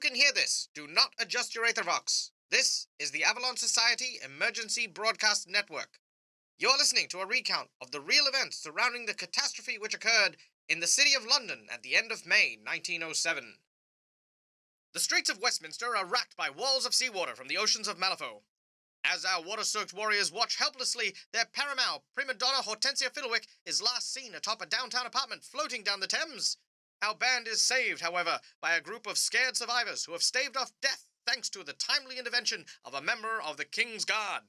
can hear this, do not adjust your Aethervox. This is the Avalon Society Emergency Broadcast Network. You're listening to a recount of the real events surrounding the catastrophe which occurred in the city of London at the end of May 1907. The streets of Westminster are racked by walls of seawater from the oceans of Malifaux. As our water-soaked warriors watch helplessly, their paramour, prima donna Hortensia Fiddlewick, is last seen atop a downtown apartment floating down the Thames. Our band is saved, however, by a group of scared survivors who have staved off death thanks to the timely intervention of a member of the King's Guard.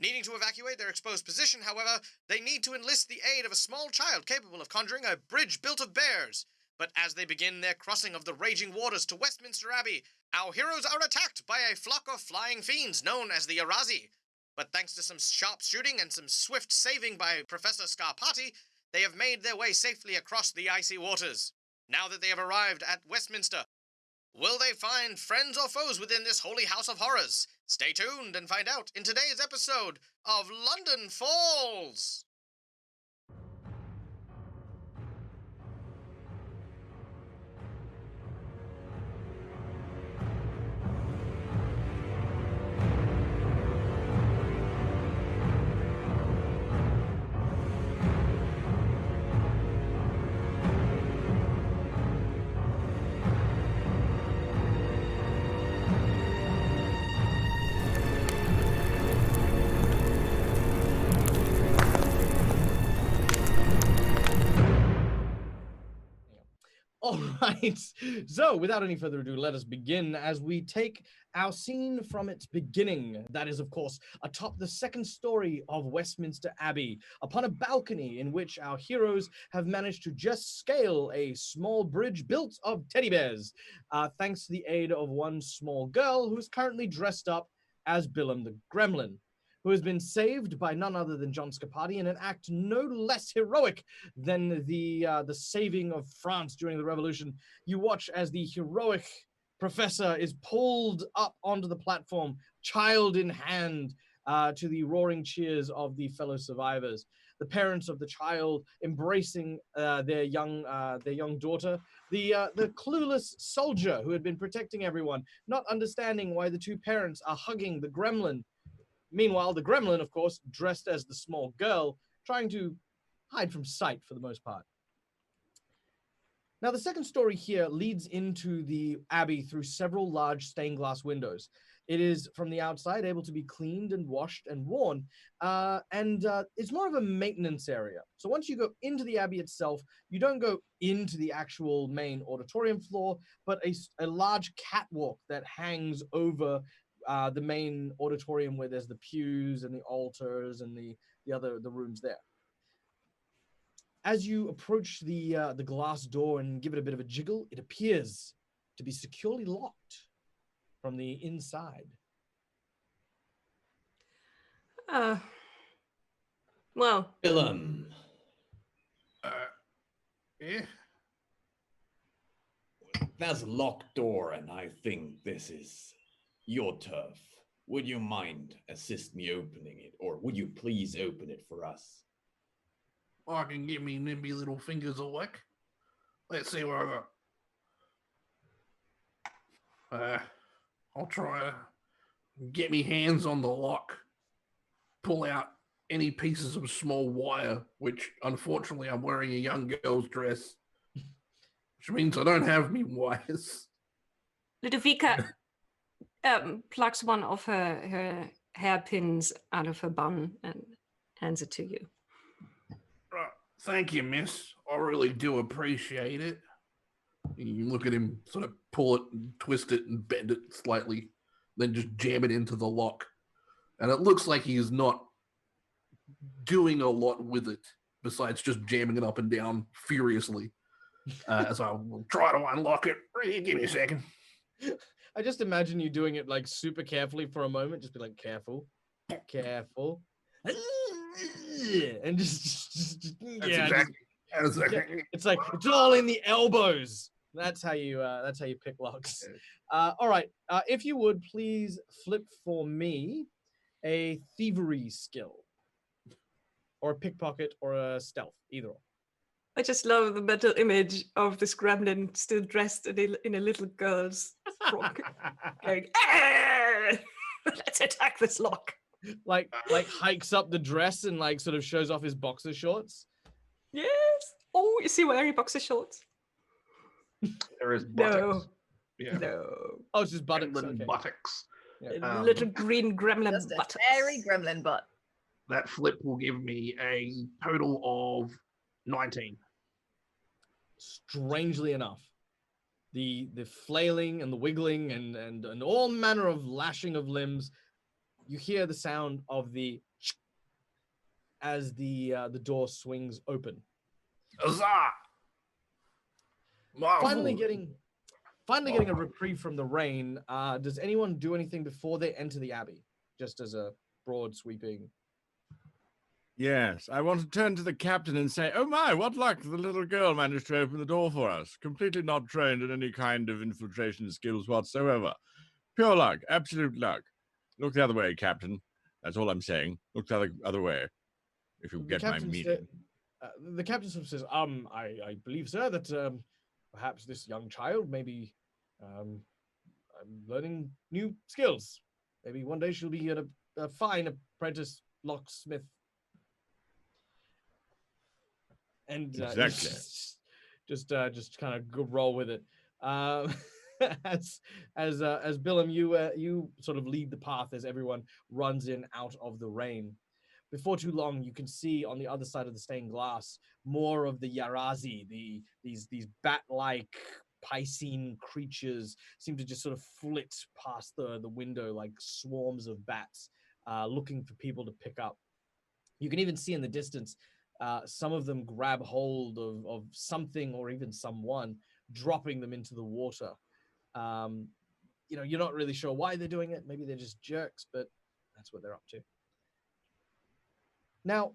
Needing to evacuate their exposed position, however, they need to enlist the aid of a small child capable of conjuring a bridge built of bears. But as they begin their crossing of the raging waters to Westminster Abbey, our heroes are attacked by a flock of flying fiends known as the Arazi. But thanks to some sharp shooting and some swift saving by Professor Scarpati, they have made their way safely across the icy waters. Now that they have arrived at Westminster, will they find friends or foes within this holy house of horrors? Stay tuned and find out in today's episode of London Falls! All right, so without any further ado, let us begin as we take our scene from its beginning. That is, of course, atop the second story of Westminster Abbey, upon a balcony in which our heroes have managed to just scale a small bridge built of teddy bears, thanks to the aid of one small girl who is currently dressed up as Billum the Gremlin, who has been saved by none other than John Scarpati in an act no less heroic than the saving of France during the Revolution. You watch as the heroic professor is pulled up onto the platform, child in hand, to the roaring cheers of the fellow survivors. The parents of the child embracing their young daughter, the clueless soldier who had been protecting everyone, not understanding why the two parents are hugging the gremlin. Meanwhile, the gremlin, of course, dressed as the small girl, trying to hide from sight for the most part. Now, the second story here leads into the abbey through several large stained glass windows. It is, from the outside, able to be cleaned and washed and worn, and it's more of a maintenance area. So once you go into the abbey itself, you don't go into the actual main auditorium floor, but a large catwalk that hangs over the main auditorium where there's the pews and the altars and the rooms there. As you approach the glass door and give it a bit of a jiggle, it appears to be securely locked from the inside. Well. Billum. Yeah? There's a locked door, and I think this is your turf. Would you mind assist me opening it, or would you please open it for us? I can get me nimby little fingers a whack. Let's see what I got. I'll try to get me hands on the lock, pull out any pieces of small wire, which unfortunately I'm wearing a young girl's dress, which means I don't have me wires. Ludovica plucks one of her hairpins out of her bun and hands it to you. Right. Thank you, miss. I really do appreciate it. You look at him, sort of pull it and twist it and bend it slightly, then just jam it into the lock. And it looks like he's not doing a lot with it, besides just jamming it up and down furiously. So I will try to unlock it. Give me a second. I just imagine you doing it like super carefully for a moment. Just be like, careful, careful. And just Exactly. It's like, it's all in the elbows. That's how you pick locks. All right. If you would please flip for me a thievery skill, or a pickpocket, or a stealth, either or. I just love the mental image of this gremlin still dressed in a little girl's Frog going, "Ah! Let's attack this lock." like hikes up the dress and like sort of shows off his boxer shorts. Yes. Oh, is he wearing boxer shorts? There is No. buttocks. Yeah. No. Oh, it's just buttocks. Gremlin Okay. buttocks. A little green gremlin Just a buttocks. hairy gremlin butt. That flip will give me a total of 19. Strangely enough, the flailing and the wiggling and all manner of lashing of limbs, you hear the sound of the as the door swings open. Huzzah! Finally Marvel. getting a reprieve from the rain. Does anyone do anything before they enter the abbey? Just as a broad sweeping. Yes, I want to turn to the captain and say, oh my, what luck the little girl managed to open the door for us. Completely not trained in any kind of infiltration skills whatsoever. Pure luck, absolute luck. Look the other way, Captain. That's all I'm saying. Look the other way, if you get my meaning. The captain sort of says, I believe, sir, that perhaps this young child may be learning new skills. Maybe one day she'll be a fine apprentice locksmith. And Exactly. just kind of roll with it. As Billum, you sort of lead the path as everyone runs in out of the rain. Before too long, you can see on the other side of the stained glass more of the Yarazi, these bat-like Piscine creatures seem to just sort of flit past the window like swarms of bats, looking for people to pick up. You can even see in the distance, some of them grab hold of something or even someone, dropping them into the water. You're not really sure why they're doing it. Maybe they're just jerks, but that's what they're up to. Now,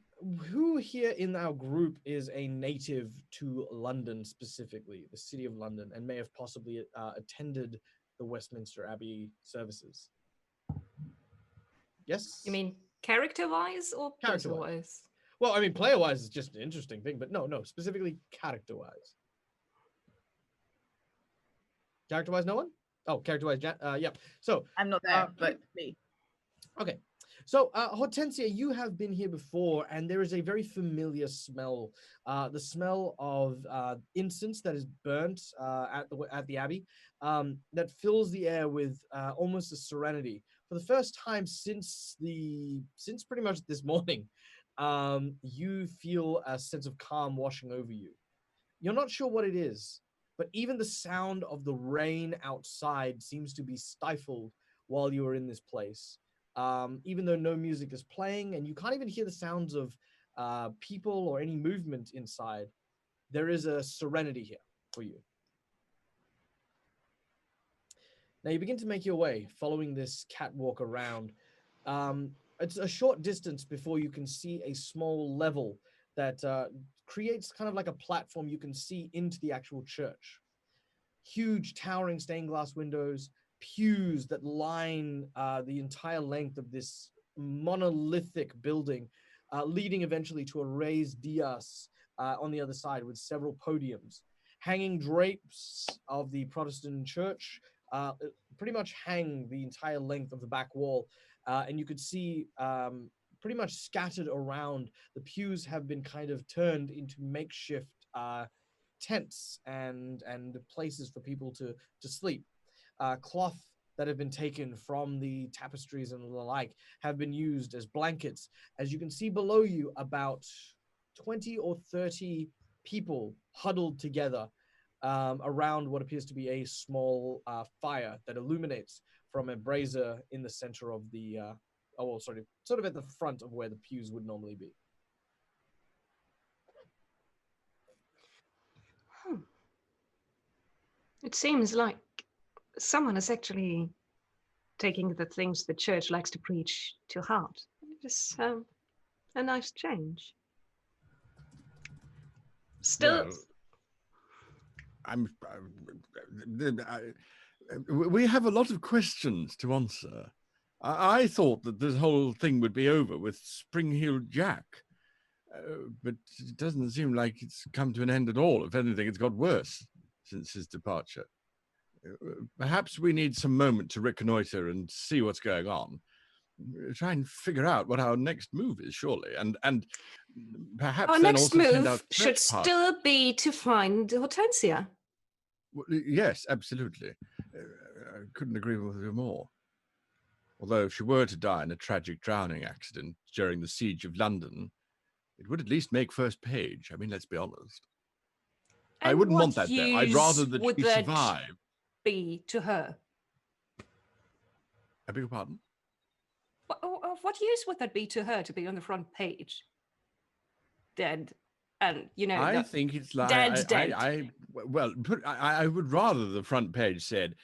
who here in our group is a native to London specifically, the city of London, and may have possibly attended the Westminster Abbey services? Yes? You mean character-wise or Character-wise. person-wise? Well, I mean, player-wise is just an interesting thing, but no, specifically character-wise. Character-wise, no one? Oh, character-wise, yeah. So I'm not there, but me. okay. So, Hortensia, you have been here before, and there is a very familiar smell. The smell of incense that is burnt at the abbey that fills the air with almost a serenity. For the first time since pretty much this morning, you feel a sense of calm washing over you. You're not sure what it is, but even the sound of the rain outside seems to be stifled while you are in this place. Even though no music is playing and you can't even hear the sounds of people or any movement inside, there is a serenity here for you. Now you begin to make your way, following this catwalk around. It's a short distance before you can see a small level that creates kind of like a platform you can see into the actual church. Huge towering stained glass windows, pews that line the entire length of this monolithic building, leading eventually to a raised dais on the other side with several podiums. Hanging drapes of the Protestant church pretty much hang the entire length of the back wall, and you could see pretty much scattered around. The pews have been kind of turned into makeshift tents and places for people to sleep. Cloth that have been taken from the tapestries and the like have been used as blankets. As you can see below you, about 20 or 30 people huddled together around what appears to be a small fire that illuminates from a brazier in the center of the, sort of at the front of where the pews would normally be. It seems like someone is actually taking the things the church likes to preach to heart. It's a nice change. Still, we have a lot of questions to answer. I thought that this whole thing would be over with Spring-Heeled Jack, but it doesn't seem like it's come to an end at all. If anything, it's got worse since his departure. Perhaps we need some moment to reconnoiter and see what's going on. Try and figure out what our next move is, surely, and perhaps Our then next also send move out should search parties. still be to find Hortensia. Yes, absolutely. I couldn't agree with you more. Although if she were to die in a tragic drowning accident during the siege of London, it would at least make first page. I mean, let's be honest. I And wouldn't what want that though. I'd use rather that would she that survive. be to her? I beg your pardon? What use would that be to her to be on the front page? Dead, and I think it's like dead. I would rather the front page said,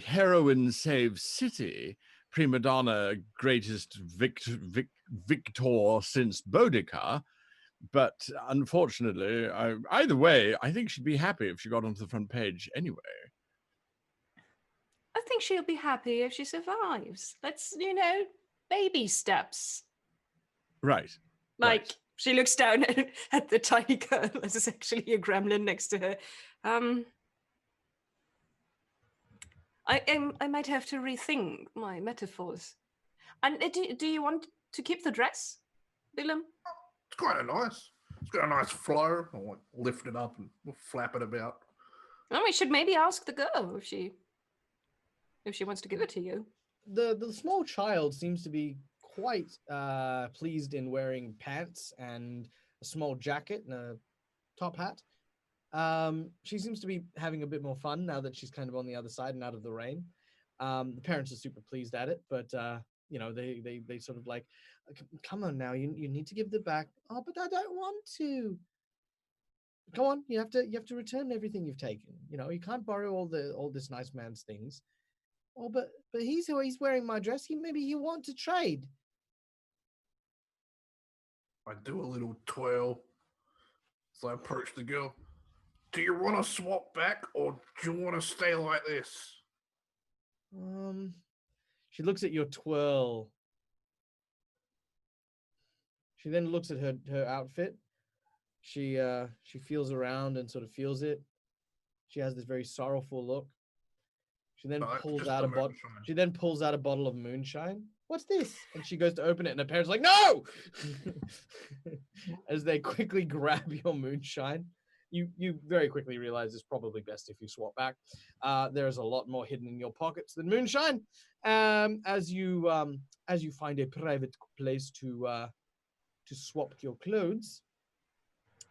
"Heroine saves city, prima donna greatest victor since Boudica." But unfortunately, either way, I think she'd be happy if she got onto the front page anyway. I think she'll be happy if she survives. Let's, baby steps. Right. Like, right. she looks down at the tiny girl. There's actually a gremlin next to her. I might have to rethink my metaphors. And do you want to keep the dress, Billum? It's kind of nice. It's got a nice flow. I'll like lift it up and we'll flap it about. Well, we should maybe ask the girl if she wants to give it to you. The small child seems to be quite pleased in wearing pants and a small jacket and a top hat. She seems to be having a bit more fun now that she's kind of on the other side and out of the rain. The parents are super pleased at it, but they sort of like, come on now, you need to give the back. Oh, but I don't want to. Come on, you have to return everything you've taken. You can't borrow all this nice man's things. Oh, but he's wearing my dress. Maybe he want to trade. I do a little twirl. So I approach the girl. Do you want to swap back or do you want to stay like this? She looks at your twirl. She then looks at her outfit. She feels around and sort of feels it. She has this very sorrowful look. She then pulls out a bottle. She then pulls out a bottle of moonshine. What's this? And she goes to open it, and her parents are like, no! As they quickly grab your moonshine. You very quickly realize it's probably best if you swap back. There's a lot more hidden in your pockets than moonshine. As you find a private place to swap your clothes.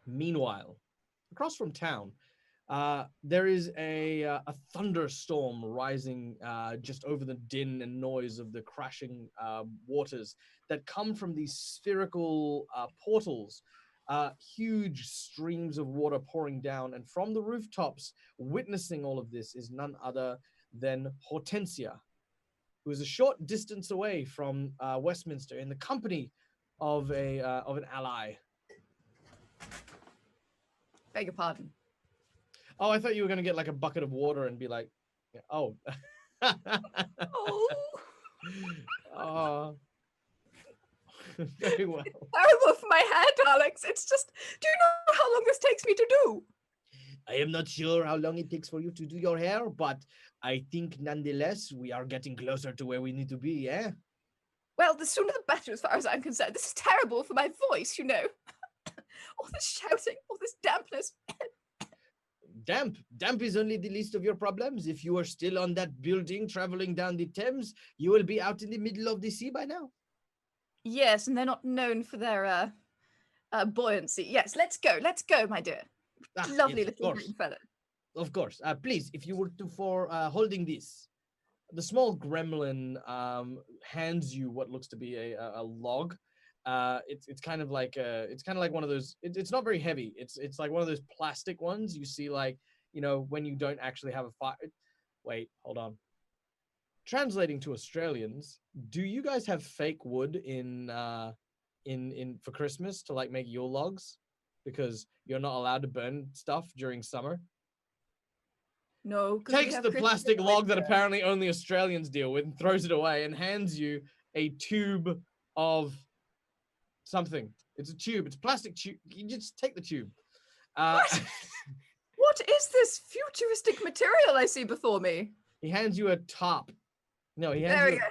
Meanwhile, across from town, there is a thunderstorm rising just over the din and noise of the crashing waters that come from these spherical portals. Huge streams of water pouring down, and from the rooftops, witnessing all of this is none other than Hortensia, who is a short distance away from Westminster in the company of an ally. Beg your pardon. Oh, I thought you were going to get like a bucket of water and be like, oh. Oh. Very well. Terrible for my head, Alex. It's just, do you know how long this takes me to do? I am not sure how long it takes for you to do your hair, but I think nonetheless we are getting closer to where we need to be, yeah? Well, the sooner the better as far as I'm concerned. This is terrible for my voice, All this shouting, all this dampness. Damp is only the least of your problems. If you are still on that building traveling down the Thames, you will be out in the middle of the sea by now. Yes, and they're not known for their buoyancy. Yes, let's go, my dear. Lovely yes, little green fellow. Of course. Please, if you were for holding this, the small gremlin hands you what looks to be a log. It's kind of like one of those. It's not very heavy. It's like one of those plastic ones you see, like, when you don't actually have a fire. Wait, hold on. Translating to Australians, do you guys have fake wood in for Christmas to like make Yule logs? Because you're not allowed to burn stuff during summer. No. Takes the plastic log that apparently only Australians deal with and throws it away and hands you a tube of something. It's a tube. It's a plastic tube. You just take the tube. What is this futuristic material I see before me? He hands you a top. No, he hands There you. we go.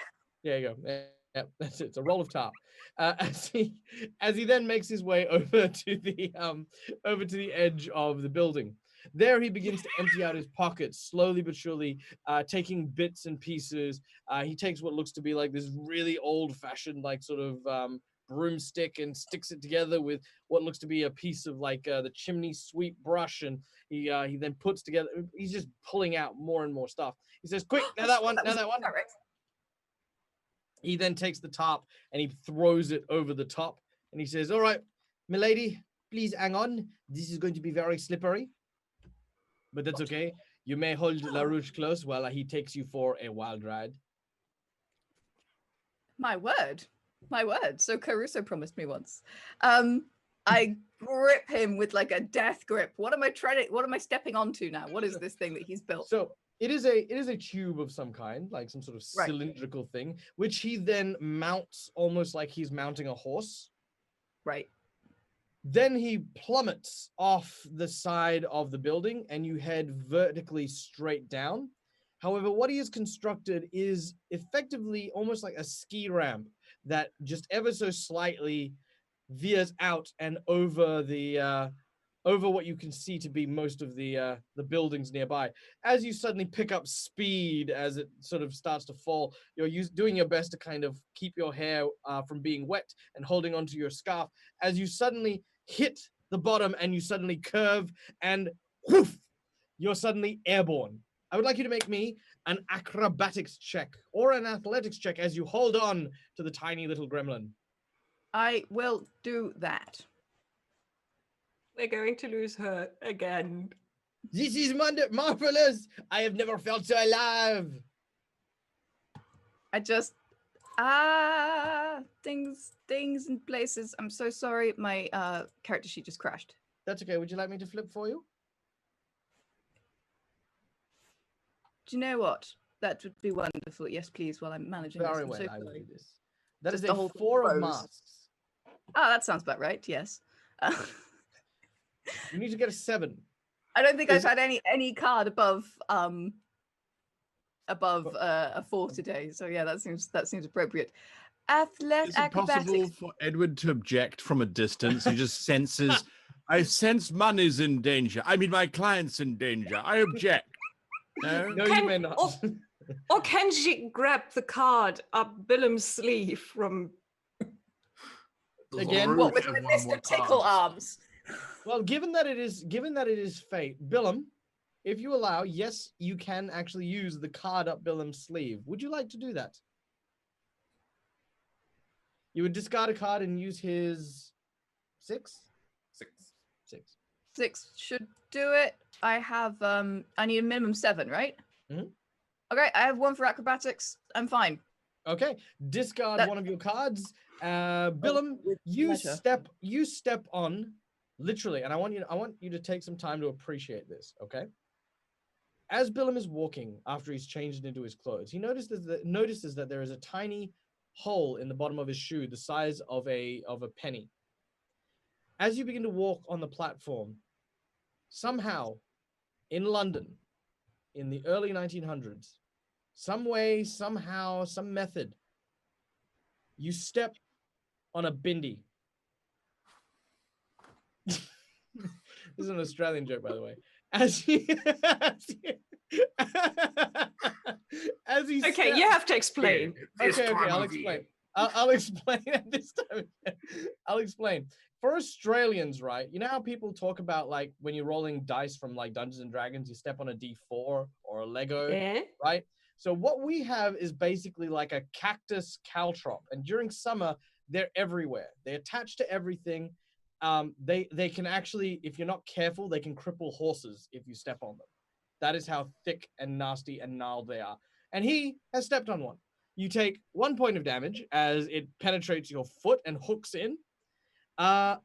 There you go. Yeah, that's it. It's a roll of top. As he then makes his way over to the edge of the building. There he begins to empty out his pockets slowly but surely, taking bits and pieces. He takes what looks to be like this really old-fashioned, like sort of broomstick and sticks it together with what looks to be a piece of like the chimney sweep brush, and he then puts together. He's just pulling out more and more stuff. He says, "Quick, now that one, now that one." Correct. He then takes the top and he throws it over the top, and he says, "All right, milady, please hang on. This is going to be very slippery, but that's okay. You may hold LaRouche close while he takes you for a wild ride." My word. My word. So Caruso promised me once. I grip him with like a death grip. What am I stepping onto now? What is this thing that he's built? So it is a tube of some kind, like some sort of Right. cylindrical thing, which he then mounts almost like he's mounting a horse. Right. Then he plummets off the side of the building and you head vertically straight down. However, what he has constructed is effectively almost like a ski ramp that just ever so slightly veers out and over the over what you can see to be most of the buildings nearby. As you suddenly pick up speed as it sort of starts to fall, you're doing your best to kind of keep your hair from being wet and holding onto your scarf as you suddenly hit the bottom and you suddenly curve and whoof, you're suddenly airborne. I would like you to make me an acrobatics check or an athletics check as you hold on to the tiny little gremlin. I will do that. We're going to lose her again. This is marvelous. I have never felt so alive. I just things and places. I'm so sorry. My character sheet just crashed. That's okay. Would you like me to flip for you? Do you know what? That would be wonderful. Yes, please. While I'm managing Very this. well. I'm so I will sorry. do this. That Just is the a whole thing 4 of froze. masks. Ah, that sounds about right. Yes. You need to get a 7. I don't think I've had any card above a 4 today. So yeah, that seems appropriate. Is it possible Acrobatics. for Edward to object from a distance? He just senses, I sense money's in danger. I mean, my client's in danger. I object. No? No, you may not. Or can she grab the card up Billum's sleeve from... Again, What with Mr. Tickle Arms? Well, given that it is fate, Billum, if you allow, yes, you can actually use the card up Billum's sleeve. Would you like to do that? You would discard a card and use his 6? 6 should do it. I have I need a minimum 7, right? Mhm. Okay, I have 1 for acrobatics. I'm fine. Okay, discard one of your cards. Billum, with you pleasure. step on, literally, and I want you to take some time to appreciate this, okay? As Billum is walking after he's changed into his clothes, he notices that there is a tiny hole in the bottom of his shoe the size of a penny. As you begin to walk on the platform, somehow in London in the early 1900s, some way, somehow, some method, you step on a bindi. This is an Australian joke, by the way. As he Okay, you have to explain. Okay, I'll explain. I'll explain at this time. I'll explain. For Australians, right? You know how people talk about like when you're rolling dice from like Dungeons and Dragons, you step on a D4 or a Lego, Yeah. right? So what we have is basically like a cactus caltrop, and during summer they're everywhere. They attach to everything. They can actually, if you're not careful, they can cripple horses if you step on them. That is how thick and nasty and gnarled they are. And he has stepped on one. You take 1 point of damage as it penetrates your foot and hooks in.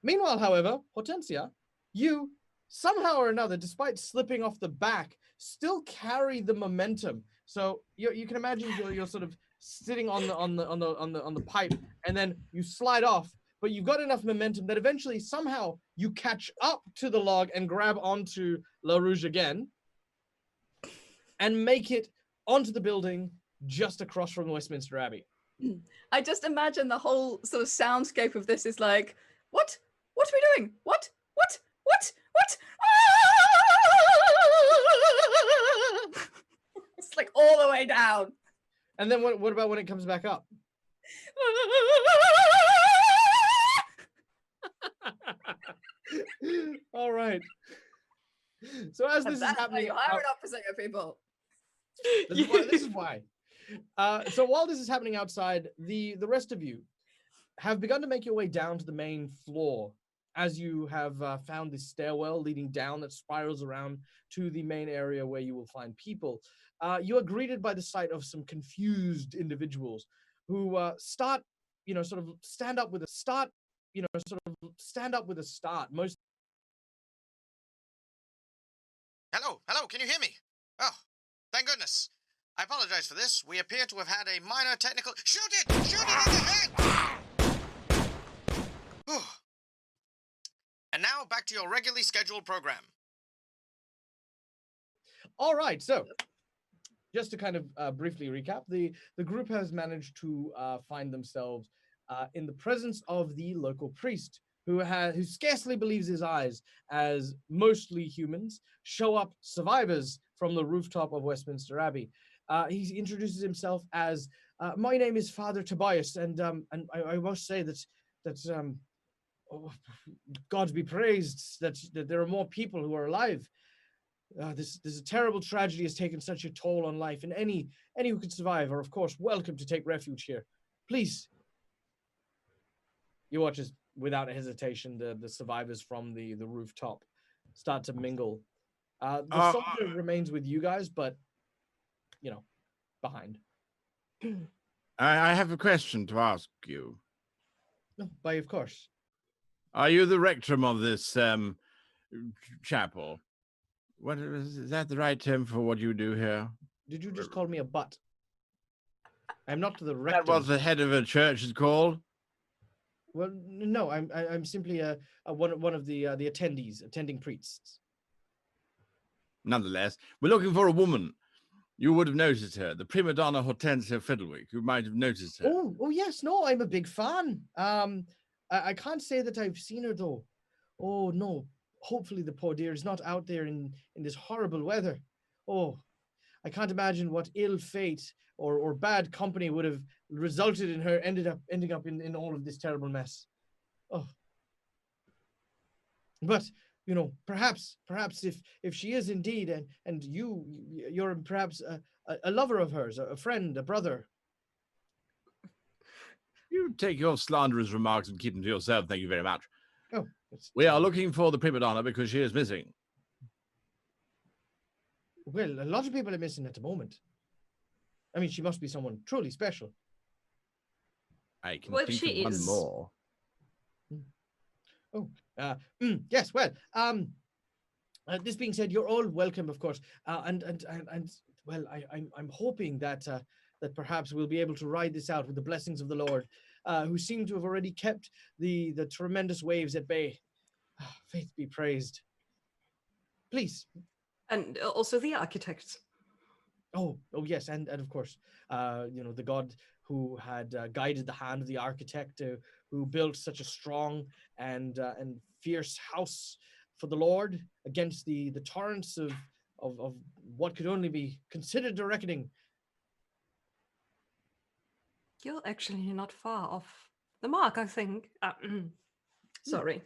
Meanwhile, however, Hortensia, you somehow or another, despite slipping off the back, still carry the momentum. So you can imagine you're sort of sitting on the pipe, and then you slide off. but you've got enough momentum that eventually somehow you catch up to the log and grab onto La Rouge again and make it onto the building just across from Westminster Abbey. I just imagine the whole sort of soundscape of this is like, what? What are we doing? What? What? What? What? Ah! It's like all the way down. And then what about when it comes back up? All right. So as this is happening, you hire an officer, people. this is why. So while this is happening outside, the rest of you have begun to make your way down to the main floor as you have found this stairwell leading down that spirals around to the main area where you will find people. You are greeted by the sight of some confused individuals who start, sort of stand up with a start, Most. Hello, can you hear me? Oh, thank goodness. I apologize for this. We appear to have had a minor technical... Shoot it in the head! Whew. And now, back to your regularly scheduled program. All right, so just to kind of briefly recap, the group has managed to find themselves in the presence of the local priest, who scarcely believes his eyes as mostly humans show up survivors from the rooftop of Westminster Abbey. He introduces himself as, my name is Father Tobias, and I must say that God be praised that there are more people who are alive. This a terrible tragedy has taken such a toll on life, and any who can survive are, of course, welcome to take refuge here. Please. You watch as, without hesitation, the survivors from the rooftop start to mingle. The soldier remains with you guys, but, behind. I have a question to ask you. No, by of course. Are you the rector of this chapel? What is that the right term for what you do here? Did you just call me a butt? I'm not the rector. That was the head of a church is called? Well, no, I'm simply one of the attending priests. Nonetheless, we're looking for a woman. You would have noticed her, the prima donna Hortensia Fiddlewick. You might have noticed her. Oh yes, no, I'm a big fan. I can't say that I've seen her though. Oh no, hopefully the poor dear is not out there in this horrible weather. Oh, I can't imagine what ill fate or bad company would have resulted in her ending up in all of this terrible mess. Oh, but perhaps if she is indeed, and you're perhaps a lover of hers, a friend, a brother. You take your slanderous remarks and keep them to yourself. Thank you very much. Oh, we are looking for the prima donna because she is missing. Well, a lot of people are missing at the moment. I mean, she must be someone truly special. I can Well, think she of one is. more. Oh, yes. Well, this being said, you're all welcome, of course. And well, I'm hoping that that perhaps we'll be able to ride this out with the blessings of the Lord, who seem to have already kept the tremendous waves at bay. Faith be praised. Please. And also the architects. Oh yes, and of course, the god who had guided the hand of the architect who built such a strong and fierce house for the Lord against the torrents of what could only be considered a reckoning. You're actually not far off the mark, I think. Sorry.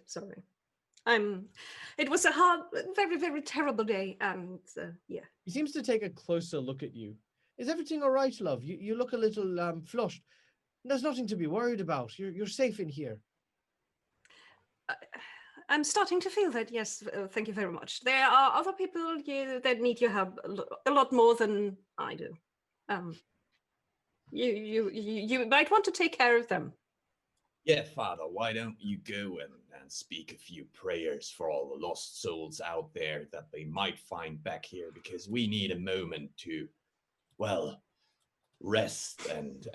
It was a hard, very, very terrible day, and yeah. He seems to take a closer look at you. Is everything all right, love? You look a little flushed. There's nothing to be worried about. You're safe in here. I'm starting to feel that, yes, thank you very much. There are other people that need your help a lot more than I do. You might want to take care of them. Yeah, Father, why don't you go and speak a few prayers for all the lost souls out there that they might find back here, because we need a moment to, well, rest and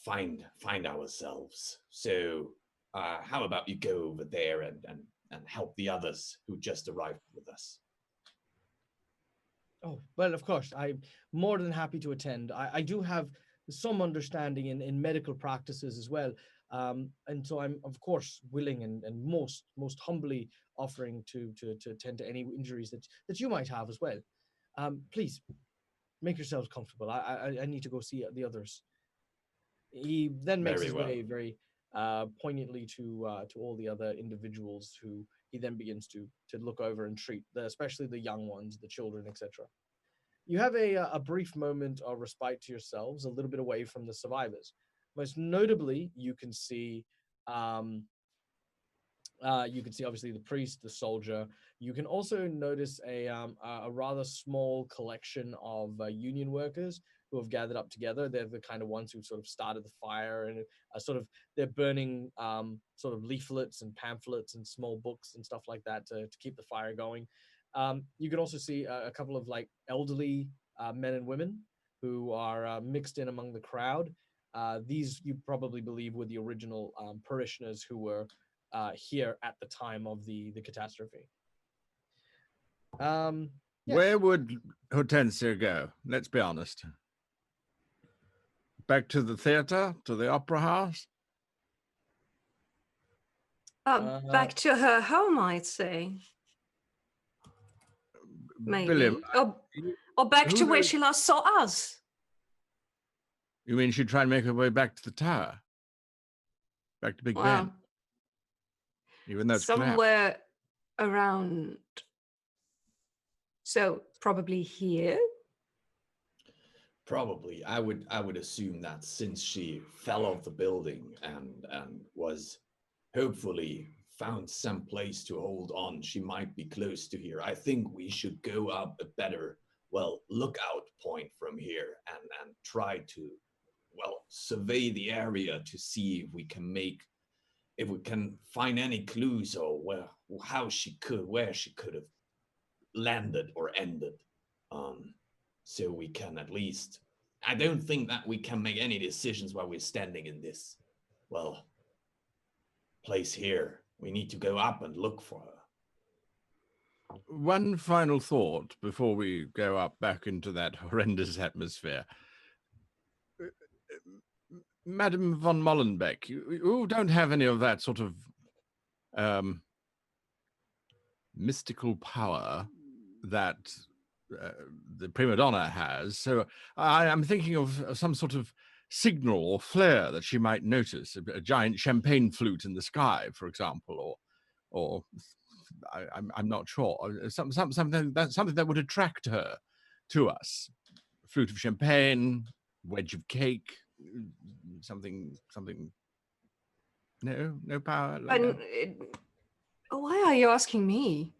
find ourselves. So how about you go over there and help the others who just arrived with us? Oh, well, of course, I'm more than happy to attend. I do have some understanding in medical practices as well. And so I'm, of course, willing and most humbly offering to attend to any injuries that you might have as well. Please, make yourselves comfortable. I need to go see the others. He then makes Very his well. way very poignantly to all the other individuals who he then begins to look over and treat, especially the young ones, the children, etc. You have a brief moment of respite to yourselves, a little bit away from the survivors. Most notably, you can see obviously the priest, the soldier. You can also notice a rather small collection of union workers who have gathered up together. They're the kind of ones who sort of started the fire, and they're burning sort of leaflets and pamphlets and small books and stuff like that to keep the fire going. You can also see a couple of like elderly men and women who are mixed in among the crowd. These you probably believe were the original parishioners who were here at the time of the catastrophe. Yes. Where would Hortensia go? Let's be honest. Back to the theater, to the opera house? Back to her home, I'd say. Maybe. Billum, Or back who to where knows- she last saw us. you mean she'd try and make her way back to the tower? Back to Big Ben? Well, Even though it's collapsed. somewhere around. So probably here. Probably. I would assume that since she fell off the building and was hopefully found some place to hold on, she might be close to here. I think we should go up a better, lookout point from here and try to, survey the area to see if we can find any clues or where she could have landed or ended. So we can at least, I don't think that we can make any decisions while we're standing in this, place here. We need to go up and look for her. One final thought before we go up back into that horrendous atmosphere. Madame von Molenbeek, you don't have any of that sort of mystical power that the prima donna has. So I'm thinking of some sort of signal or flare that she might notice, a giant champagne flute in the sky, for example, or I'm not sure, something that would attract her to us. A flute of champagne, wedge of cake, something. No power. Like And why are you asking me?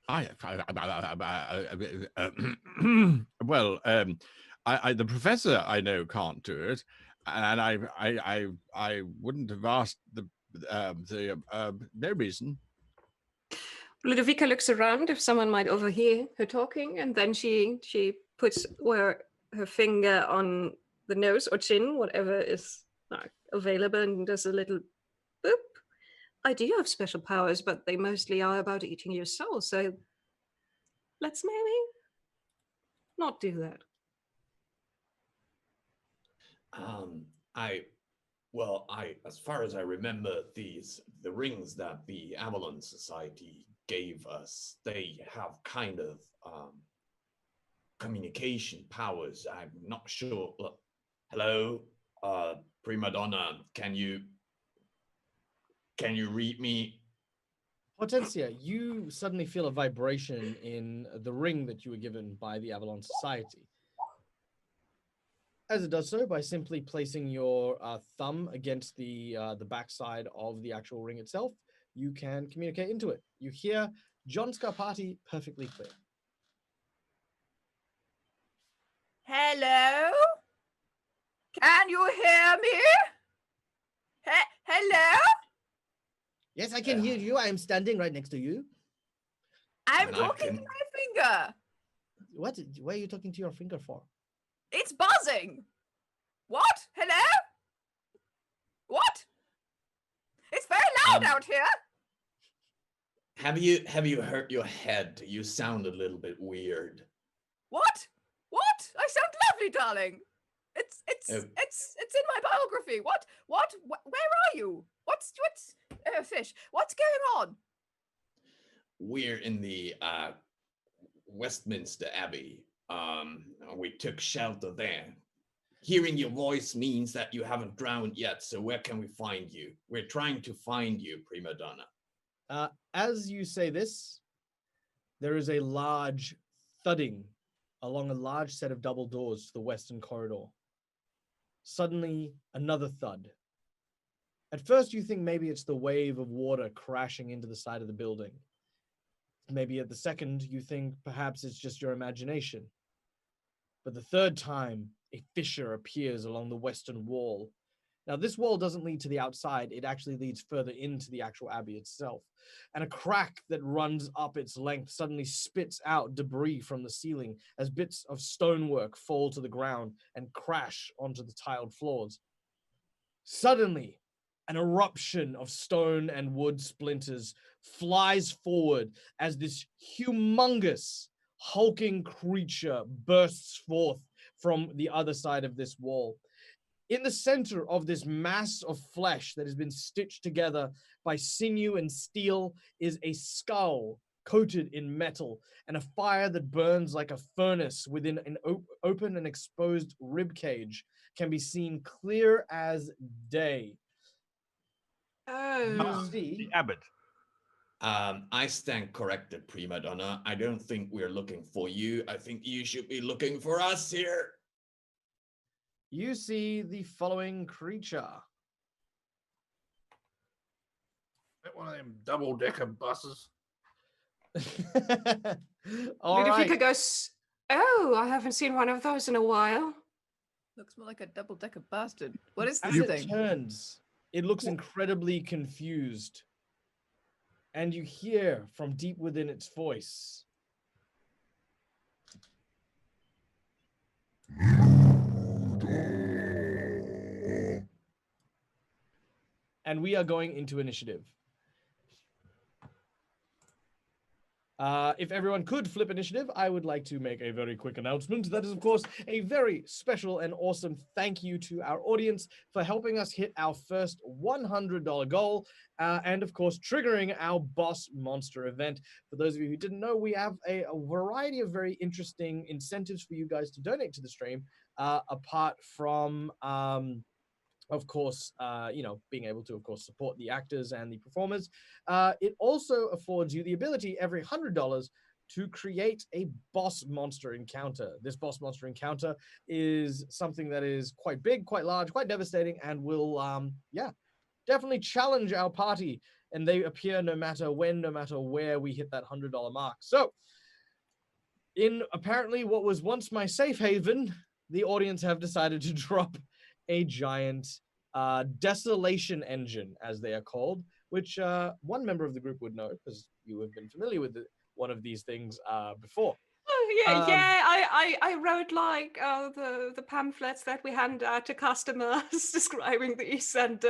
The professor I know can't do it, and I wouldn't have asked no reason. Ludovica looks around if someone might overhear her talking, and then she puts her finger on the nose or chin, whatever is available, and does a little boop. I do have special powers, but they mostly are about eating your soul, so let's maybe not do that. As far as I remember, the rings that the Avalon Society gave us, they have kind of communication powers. I'm not sure. Look, hello, prima donna, can you read me? Hortensia, you suddenly feel a vibration in the ring that you were given by the Avalon Society. As it does so, by simply placing your thumb against the backside of the actual ring itself, you can communicate into it. You hear John Scarpati perfectly clear. Hello? Can you hear me? Hello? Yes, I can hear you. I am standing right next to you. I'm And I talking can- to my finger. What? Why are you talking to your finger for? It's buzzing. What? loud out here. Have you hurt your head? You sound a little bit weird. What? What? I sound lovely, darling. It's in my biography. What? Where are you? What's fish? What's going on? We're in the Westminster Abbey. We took shelter there. Hearing your voice means that you haven't drowned yet, so where can we find you? We're trying to find you, prima donna. As you say this, there is a large thudding along a large set of double doors to the western corridor. Suddenly, another thud. At first, you think maybe it's the wave of water crashing into the side of the building. Maybe at the second, you think perhaps it's just your imagination. But the third time, a fissure appears along the western wall. Now, this wall doesn't lead to the outside. It actually leads further into the actual abbey itself. And a crack that runs up its length suddenly spits out debris from the ceiling as bits of stonework fall to the ground and crash onto the tiled floors. Suddenly, an eruption of stone and wood splinters flies forward as this humongous, hulking creature bursts forth from the other side of this wall. In the center of this mass of flesh that has been stitched together by sinew and steel is a skull coated in metal and a fire that burns like a furnace within an open and exposed rib cage can be seen clear as day. Oh. See, The abbot. I stand corrected, prima donna. I don't think we're looking for you. I think you should be looking for us here. you see the following creature. That one of them double-decker buses. All right. Ludovica goes, oh, I haven't seen one of those in a while. Looks more like a double-decker bastard. What is As this it thing? turns, it looks incredibly confused. And you hear from deep within its voice. And we are going into initiative. If everyone could flip initiative, I would like to make a very quick announcement. That is, of course, a very special and awesome thank you to our audience for helping us hit our first $100 goal, and, of course, triggering our boss monster event. For those of you who didn't know, we have a variety of very interesting incentives for you guys to donate to the stream, apart from... of course, being able to, of course, support the actors and the performers. It also affords you the ability every $100 to create a boss monster encounter. This boss monster encounter is something that is quite big, quite large, quite devastating, and will, definitely challenge our party. And they appear no matter when, no matter where we hit that $100 mark. So, in apparently what was once my safe haven, the audience have decided to drop a giant desolation engine, as they are called, which one member of the group would know, because you have been familiar with one of these things before. Oh, I wrote like the pamphlets that we hand out to customers describing these, and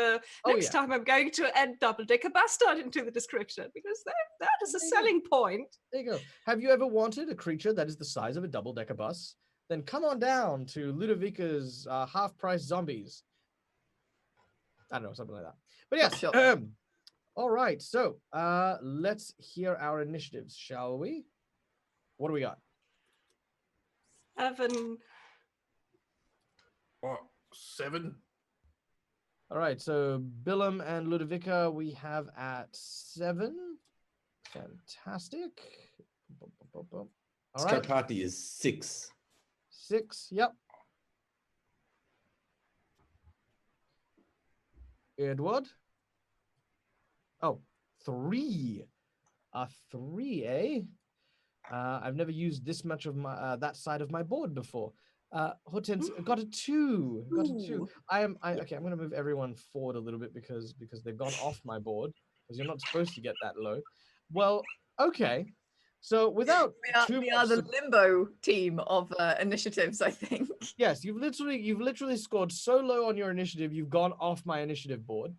next time I'm going to add double-decker bastard into the description, because that is a selling point. There you go. Have you ever wanted a creature that is the size of a double-decker bus? Then come on down to Ludovica's half-price zombies. I don't know, something like that. But yes, Sure. all right. So let's hear our initiatives, shall we? What do we got? 7. What, 7? All right. So Billum and Ludovica, we have at 7. Fantastic. All right. Scarpati is 6. 6. Yep. Edward. Oh, 3. 3, eh? I've never used this much of my that side of my board before. Hortensia got a 2. Got a 2. Ooh. Okay. I'm going to move everyone forward a little bit because they've gone off my board, because you're not supposed to get that low. Well, okay. So without we are the limbo team of initiatives, I think. Yes, you've literally scored so low on your initiative, you've gone off my initiative board.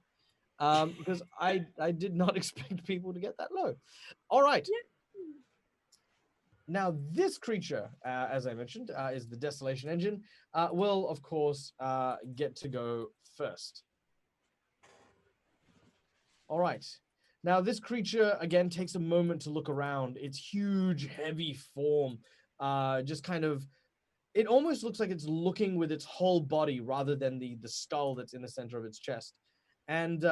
because I did not expect people to get that low. All right. Now, this creature, as I mentioned, is the Desolation Engine, will, of course, get to go first. All right. Now, this creature, again, takes a moment to look around. Its huge, heavy form just kind of, it almost looks like it's looking with its whole body rather than the skull that's in the center of its chest. And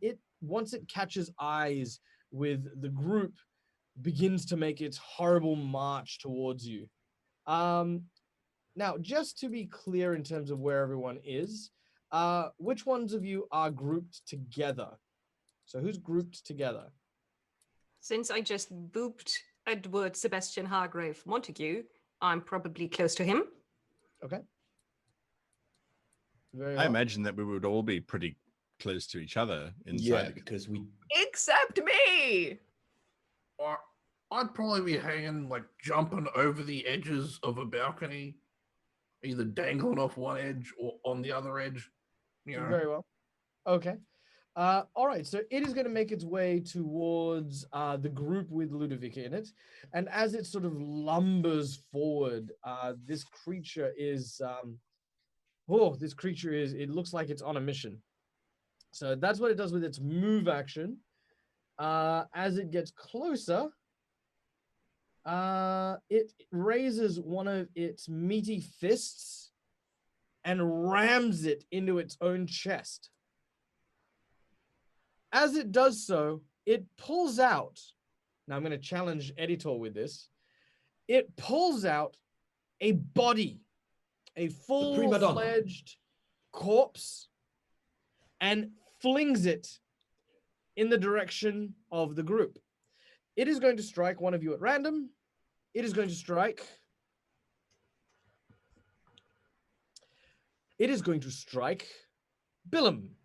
it, once it catches eyes with the group, begins to make its horrible march towards you. Now, just to be clear in terms of where everyone is, which ones of you are grouped together? So who's grouped together? Since I just booped Edward Sebastian Hargrave Montague, I'm probably close to him. Okay. Very I well. imagine that we would all be pretty close to each other Yeah, inside. because we Except me. Or I'd probably be hanging, like jumping over the edges of a balcony, either dangling off one edge or on the other edge. You know, Very well. Okay. All right, so it is going to make its way towards the group with Ludovica in it. And as it sort of lumbers forward, this creature is, it looks like it's on a mission. So that's what it does with its move action. As it gets closer, it raises one of its meaty fists and rams it into its own chest. As it does so, it pulls out. Now I'm going to challenge Editor with this. It pulls out a body, a full-fledged corpse, and flings it in the direction of the group. It is going to strike one of you at random. It is going to strike. It is going to strike Billum.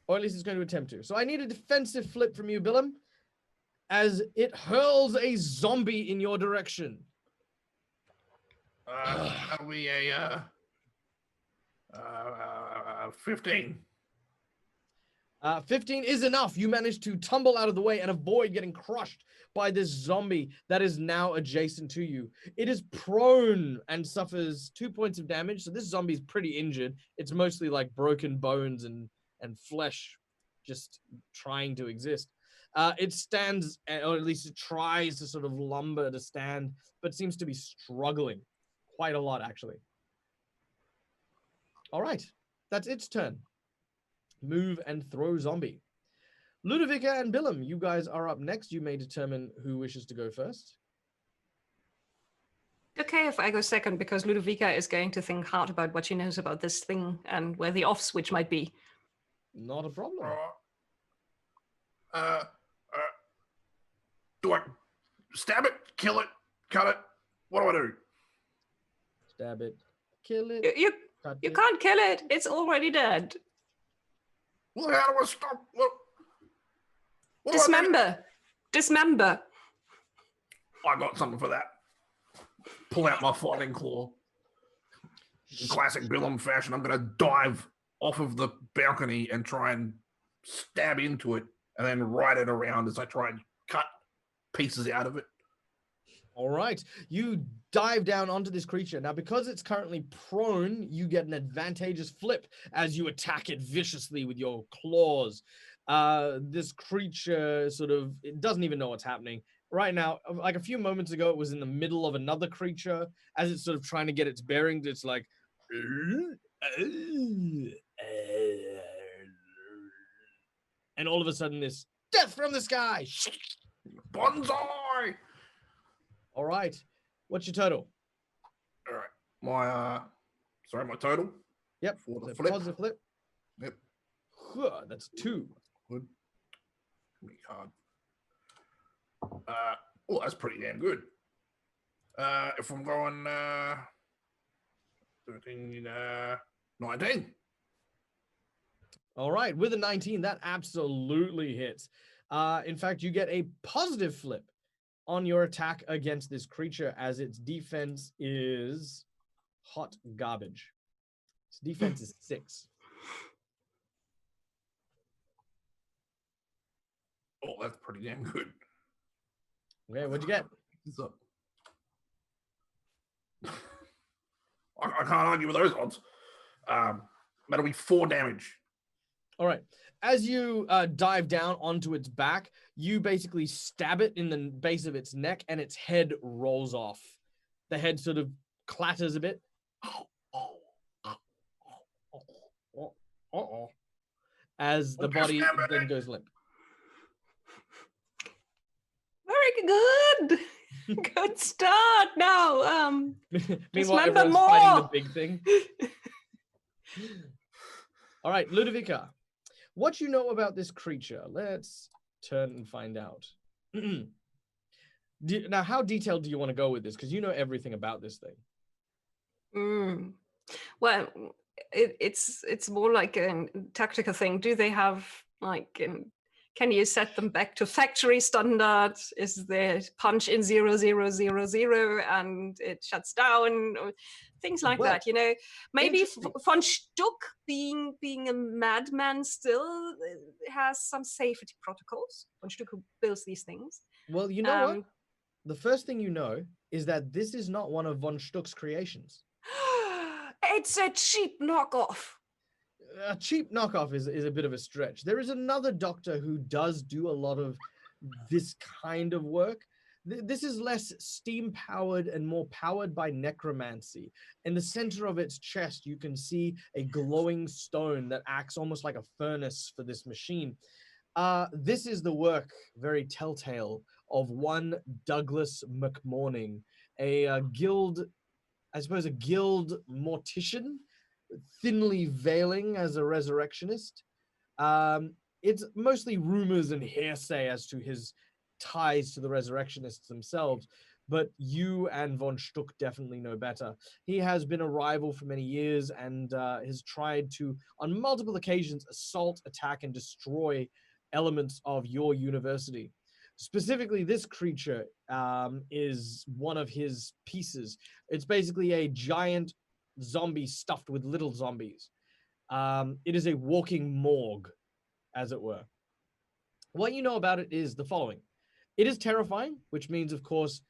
Or at least it's going to attempt to. So I need a defensive flip from you, Billum, as it hurls a zombie in your direction. that'll be a 15. 15 is enough. You manage to tumble out of the way and avoid getting crushed by this zombie that is now adjacent to you. It is prone and suffers 2 points of damage. So this zombie is pretty injured. It's mostly like broken bones and flesh just trying to exist. It stands, or at least it tries to sort of lumber to stand, but seems to be struggling quite a lot, actually. All right, that's its turn. Move and throw zombie. Ludovica and Billum, you guys are up next. You may determine who wishes to go first. Okay, if I go second, because Ludovica is going to think hard about what she knows about this thing and where the off switch might be. Not a problem. Do I stab it, kill it, cut it? What do I do? Stab it, kill it. You cut you it. can't kill it. It's already dead. Well, how do I stop? What do I do? Dismember. Dismember. I got something for that. Pull out my fighting claw. In classic Billum fashion, I'm going to dive off of the balcony and try and stab into it and then ride it around as I try and cut pieces out of it. All right, you dive down onto this creature. Now, because it's currently prone, you get an advantageous flip as you attack it viciously with your claws. This creature it doesn't even know what's happening. Right now, like a few moments ago, it was in the middle of another creature. As it's sort of trying to get its bearings, it's like... And all of a sudden, this death from the sky! Bonsai! All right. What's your total? All right. My total? Yep. For the So flip. positive flip. Yep. That's 2. Good. Pretty hard. Well, that's pretty damn good. If I'm going 13, 19. All right. With a 19, that absolutely hits. In fact, you get a positive flip on your attack against this creature as its defense is hot garbage. Its defense is 6. Oh, that's pretty damn good. Okay, what'd you get? What's up? I can't argue with those odds. That'll be 4 damage. All right. As you dive down onto its back, you basically stab it in the base of its neck, and its head rolls off. The head sort of clatters a bit. As the body then goes limp. Very good. Good start. Now, Meanwhile, remember everyone's fighting the more. big thing. All right, Ludovica, what you know about this creature? Let's turn and find out. Now, how detailed do you want to go with this? Because you know everything about this thing. Well, it's more like a tactical thing. Do they have like? Can you set them back to factory standards? Is there punch in 0000 and it shuts down? Or things like Well, that, you know. Maybe interesting. von Stuck, being a madman, still has some safety protocols. Von Stuck, who builds these things. Well, you know what? The first thing you know is that this is not one of von Stuck's creations. It's a cheap knockoff. A cheap knockoff is a bit of a stretch. There is another doctor who does do a lot of this kind of work. This is less steam-powered and more powered by necromancy. In the center of its chest, you can see a glowing stone that acts almost like a furnace for this machine. This is the work, very telltale, of one Douglas McMorning, a guild mortician, thinly veiling as a resurrectionist. It's mostly rumors and hearsay as to his ties to the resurrectionists themselves, but you and von Stuck definitely know better. He has been a rival for many years and has tried to, on multiple occasions, assault, attack, and destroy elements of your university. Specifically, this creature is one of his pieces. It's basically a giant zombie stuffed with little zombies. It is a walking morgue, as it were. What you know about it is the following. It is terrifying, which means, of course,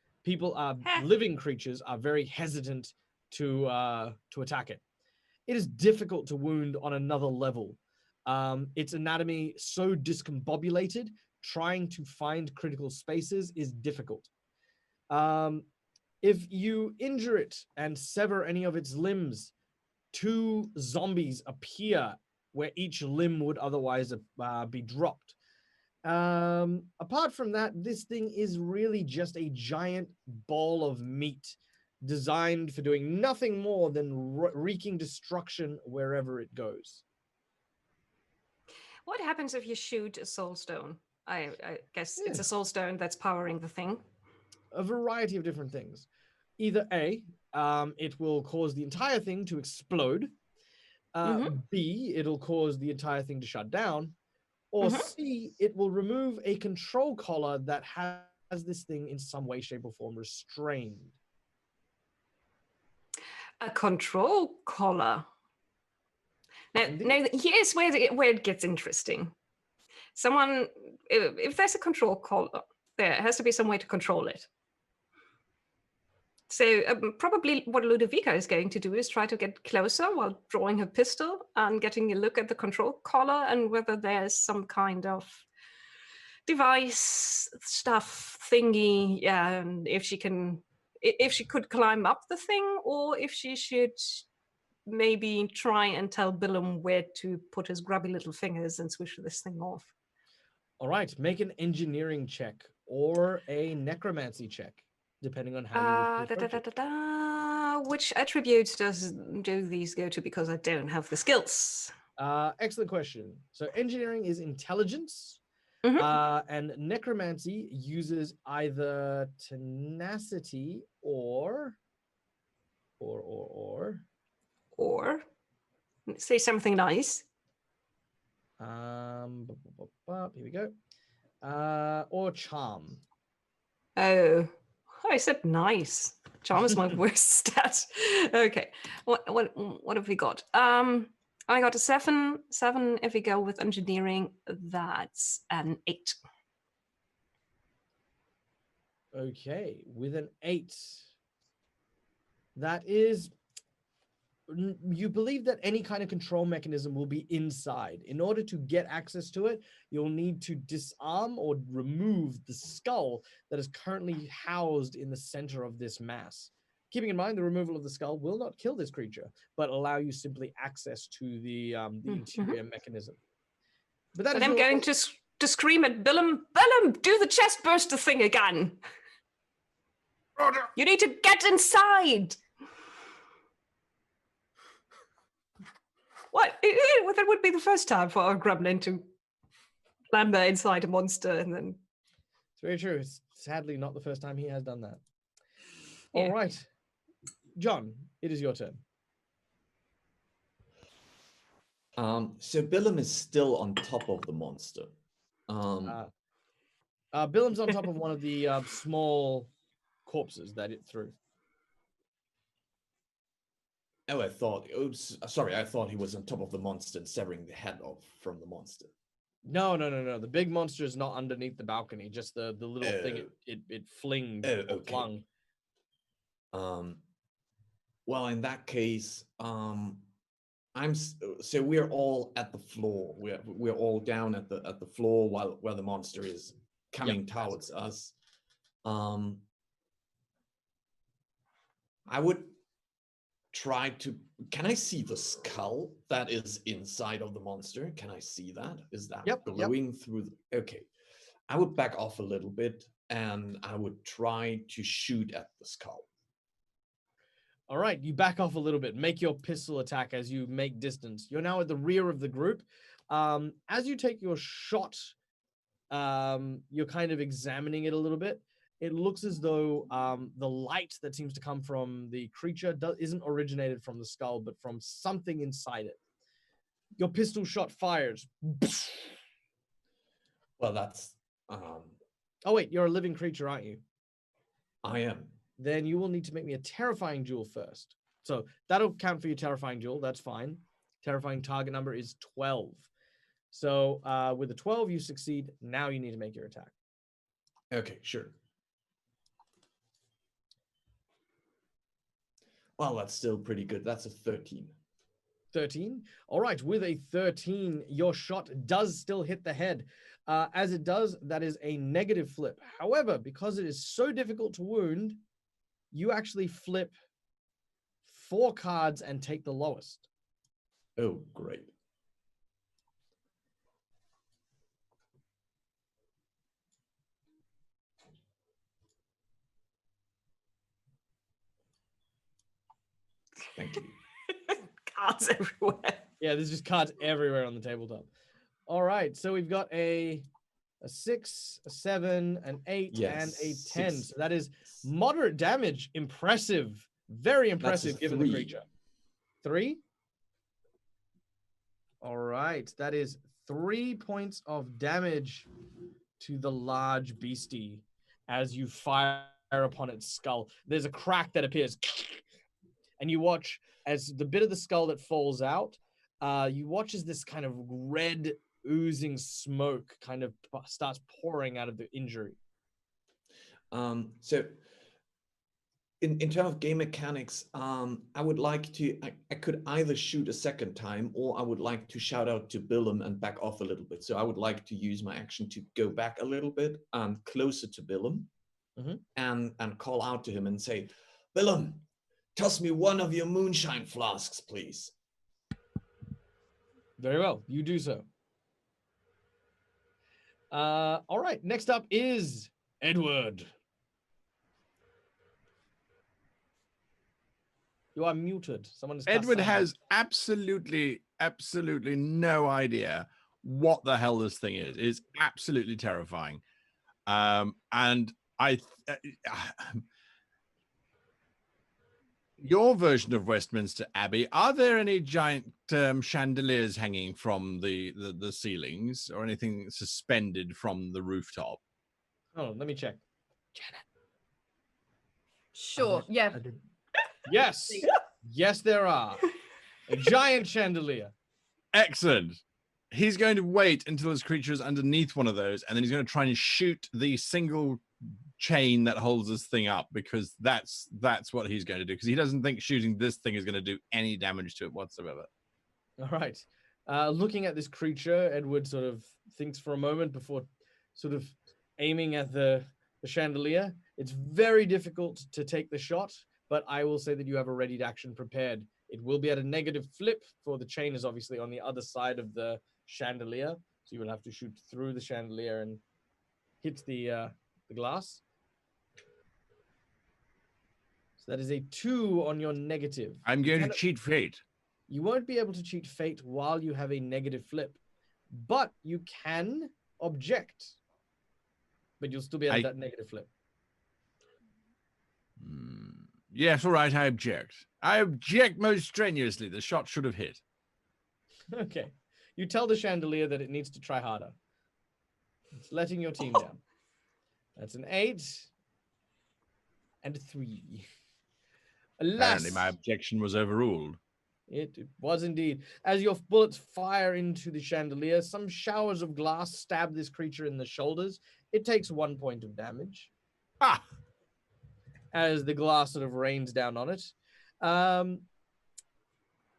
living creatures are very hesitant to attack it. It is difficult to wound on another level. Its anatomy so discombobulated, trying to find critical spaces is difficult. If you injure it and sever any of its limbs, 2 zombies appear where each limb would otherwise be dropped. Apart from that, this thing is really just a giant ball of meat designed for doing nothing more than wreaking destruction wherever it goes. What happens if you shoot a soul stone? I guess it's a soul stone that's powering the thing. A variety of different things. Either A, it will cause the entire thing to explode. B, it'll cause the entire thing to shut down. Or C, it will remove a control collar that has this thing in some way, shape, or form restrained. A control collar. Now here's where it gets interesting. If there's a control collar, there has to be some way to control it. So probably what Ludovica is going to do is try to get closer while drawing her pistol and getting a look at the control collar and whether there's some kind of device stuff thingy, and if she could climb up the thing, or if she should maybe try and tell Billum where to put his grubby little fingers and swish this thing off. All right, make an engineering check or a necromancy check, depending on how you approach it. Which attributes do these go to? Because I don't have the skills. Excellent question. So engineering is intelligence, and necromancy uses either tenacity or say something nice. Here we go. Or charm. Oh, I said nice. Charm is my worst stat. Okay, what have we got? I got a 7. 7 if we go with engineering, that's an 8. Okay, with an 8. That is, you believe that any kind of control mechanism will be inside. In order to get access to it, you'll need to disarm or remove the skull that is currently housed in the center of this mass. Keeping in mind, the removal of the skull will not kill this creature, but allow you simply access to the interior mechanism. But that But is I'm your- going to scream at Billum, Billum, do the chest burster thing again. You need to get inside. What? Well, that would be the first time for a gremlin to clamber inside a monster and then... It's very true. It's sadly not the first time he has done that. Yeah. All right. John, it is your turn. So Billum is still on top of the monster. Billum's on top of one of the small corpses that it threw. Oh, I thought. Oops, sorry. I thought he was on top of the monster and severing the head off from the monster. No. The big monster is not underneath the balcony. Just the little thing it flinged. Oh, or okay. flung. Well, in that case, so we're all at the floor. We're all down at the floor where the monster is coming towards us. I would try to. Can I see the skull that is inside of the monster? Can I see that? Is that glowing through? Okay, I would back off a little bit and I would try to shoot at the skull. All right, you back off a little bit. Make your pistol attack as you make distance. You're now at the rear of the group. As you take your shot, you're kind of examining it a little bit. It looks as though the light that seems to come from the creature isn't originated from the skull, but from something inside it. Your pistol shot fires. Well, that's... Oh, wait, you're a living creature, aren't you? I am. Then you will need to make me a terrifying duel first. So that'll count for your terrifying duel. That's fine. Terrifying target number is 12. So with a 12, you succeed. Now you need to make your attack. Okay, sure. Well, that's still pretty good. That's a 13. 13? All right, with a 13, your shot does still hit the head. As it does, that is a negative flip. However, because it is so difficult to wound, you actually flip 4 cards and take the lowest. Oh, great. Thank you. Cards everywhere. Yeah, there's just cards everywhere on the tabletop. All right, so we've got a 6, a 7, an 8, and a 10. 6. So that is moderate damage. Impressive. Very impressive given the creature. 3? All right, that is 3 points of damage to the large beastie as you fire upon its skull. There's a crack that appears, and you watch as the bit of the skull that falls out, you watch as this kind of red oozing smoke kind of starts pouring out of the injury. So in terms of game mechanics, I would like to, I could either shoot a second time or I would like to shout out to Billum and back off a little bit. So I would like to use my action to go back a little bit and closer to Billum and call out to him and say, Billum, toss me one of your moonshine flasks, please. Very well, you do so. All right, next up is Edward. You are muted. Someone is Edward has absolutely no idea what the hell this thing is. It's absolutely terrifying. And your version of Westminster Abbey, are there any giant chandeliers hanging from the ceilings or anything suspended from the rooftop? Oh, let me check. Janet. Sure. Yeah. Yes. Yes, there are. A giant chandelier. Excellent. He's going to wait until his creature is underneath one of those, and then he's going to try and shoot the single chain that holds this thing up, because that's what he's going to do, because he doesn't think shooting this thing is going to do any damage to it whatsoever. All right. Looking at this creature, Edward sort of thinks for a moment before sort of aiming at the chandelier. It's very difficult to take the shot, but I will say that you have a ready action prepared. It will be at a negative flip, for the chain is obviously on the other side of the chandelier, so you will have to shoot through the chandelier and hit the glass. So that is a 2 on your negative. I'm going to cheat fate. You won't be able to cheat fate while you have a negative flip, but you can object. But you'll still be at that negative flip. Yes, all right, I object. I object most strenuously. The shot should have hit. Okay. You tell the chandelier that it needs to try harder. It's letting your team down. That's an 8 and a 3. Alas, Apparently my objection was overruled. It was indeed. As your bullets fire into the chandelier, some showers of glass stab this creature in the shoulders. It takes 1 point of damage. Ah! As the glass sort of rains down on it.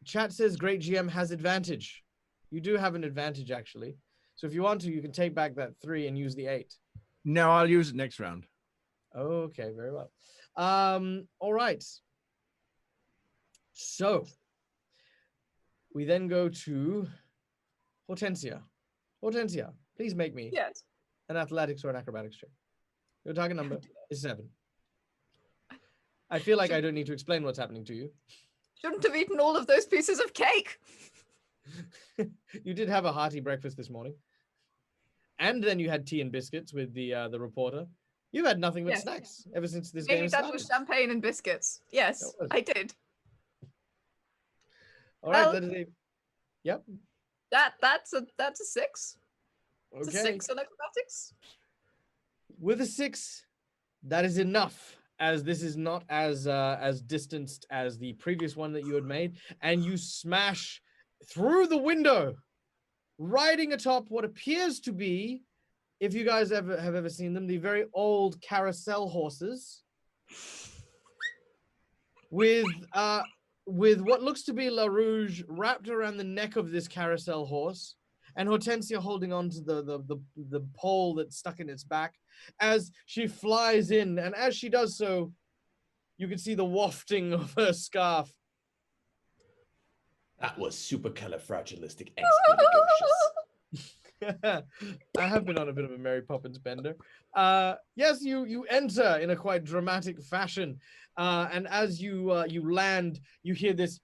Chat says Great GM has advantage. You do have an advantage, actually. So if you want to, you can take back that 3 and use the 8. No, I'll use it next round. Okay, very well. All right. So we then go to Hortensia. Hortensia, please make me Yes. an athletics or an acrobatics check. Your target number is 7. I feel like I don't need to explain what's happening to you. Shouldn't have eaten all of those pieces of cake. You did have a hearty breakfast this morning. And then you had tea and biscuits with the reporter. You've had nothing but Yes. snacks ever since this Maybe game that started. was champagne and biscuits. Yes, That was. I did. All right, Well, that is a... Yep. That's a 6. It's Okay. a 6 on acrobatics. With a 6, that is enough, as this is not as distanced as the previous one that you had made, and you smash through the window, riding atop what appears to be, if you guys have ever seen them, the very old carousel horses, with what looks to be La Rouge wrapped around the neck of this carousel horse, and Hortensia holding on to the pole that's stuck in its back as she flies in. And as she does so, you can see the wafting of her scarf. That was supercalifragilisticexpialidocious. I have been on a bit of a Mary Poppins bender. Yes, you enter in a quite dramatic fashion, and as you land, you hear this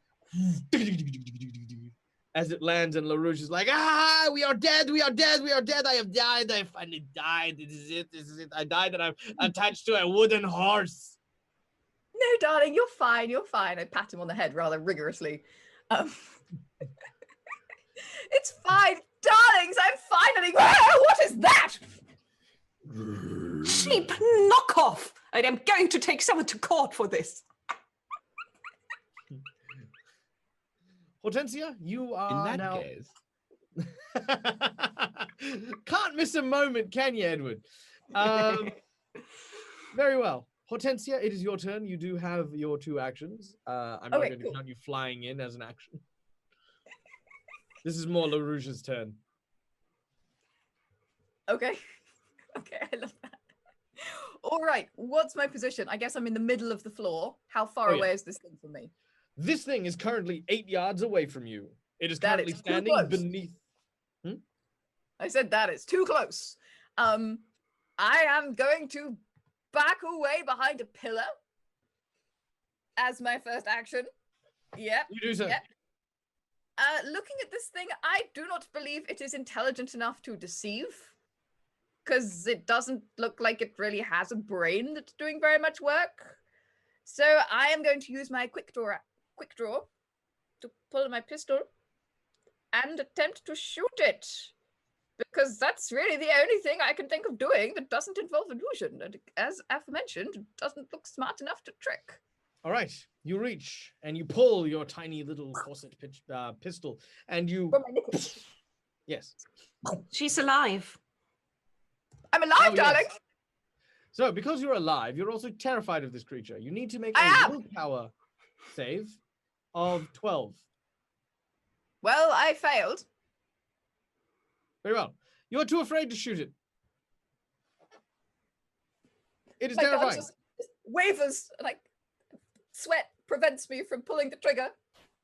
as it lands, and LaRouche is like, "Ah, we are dead, we are dead, we are dead. I have died. I finally died. This is it. This is it. I died, and I'm attached to a wooden horse." No, darling, you're fine. You're fine. I pat him on the head rather rigorously. It's fine, darlings. I'm finally. What is that? Cheap knockoff! I am going to take someone to court for this. Hortensia, you In are that now. case, Can't miss a moment, can you, Edward? Very well. Hortensia, it is your turn. You do have your 2 actions. I'm not Okay, going to cool. count you flying in as an action. This is more LaRouge's turn. Okay. Okay, I love that. All right, what's my position? I guess I'm in the middle of the floor. How far Oh, yeah. away is this thing from me? This thing is currently 8 yards away from you. It is That currently is too standing close. beneath. I said that is too close. I am going to back away behind a pillar as my first action. Yep. You do so. Yep. Looking at this thing, I do not believe it is intelligent enough to deceive, because it doesn't look like it really has a brain that's doing very much work. So I am going to use my quick draw to pull my pistol and attempt to shoot it, because that's really the only thing I can think of doing that doesn't involve illusion. And as aforementioned, it doesn't look smart enough to trick. All right. You reach and you pull your tiny little corset pistol, and you. From my knickers. Yes. She's alive. I'm alive, Oh, yes. darling. So, because you're alive, you're also terrified of this creature. You need to make I a am! willpower save of 12. Well, I failed. Very well. You're too afraid to shoot it. It is My gun terrifying. just wavers, like sweat prevents me from pulling the trigger.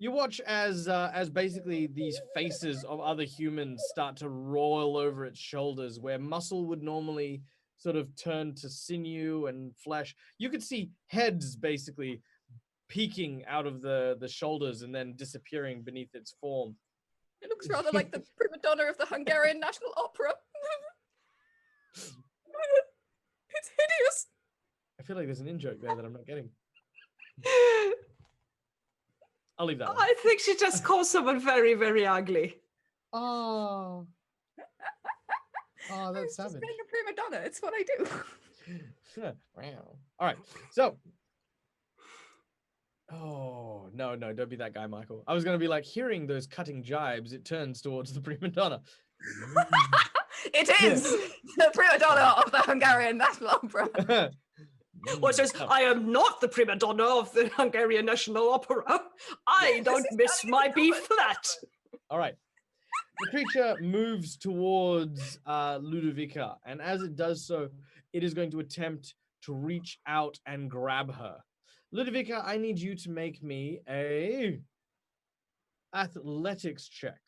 You watch as basically these faces of other humans start to roll over its shoulders, where muscle would normally sort of turn to sinew and flesh. You could see heads basically peeking out of the shoulders and then disappearing beneath its form. It looks rather like the prima donna of the Hungarian National Opera. It's hideous. I feel like there's an in-joke there that I'm not getting. I'll leave that one. I think she just calls someone very, very ugly. Oh. Oh, that's It's just savage. being a prima donna. It's what I do. Wow. All right. So. Oh, no, don't be that guy, Michael. I was going to be like, hearing those cutting jibes, it turns towards the prima donna. It is the prima donna of the Hungarian National Opera. Or says, I am not the prima donna of the Hungarian National Opera. I don't miss my B flat. All right. The creature moves towards Ludovica, and as it does so, it is going to attempt to reach out and grab her. Ludovica, I need you to make me a athletics check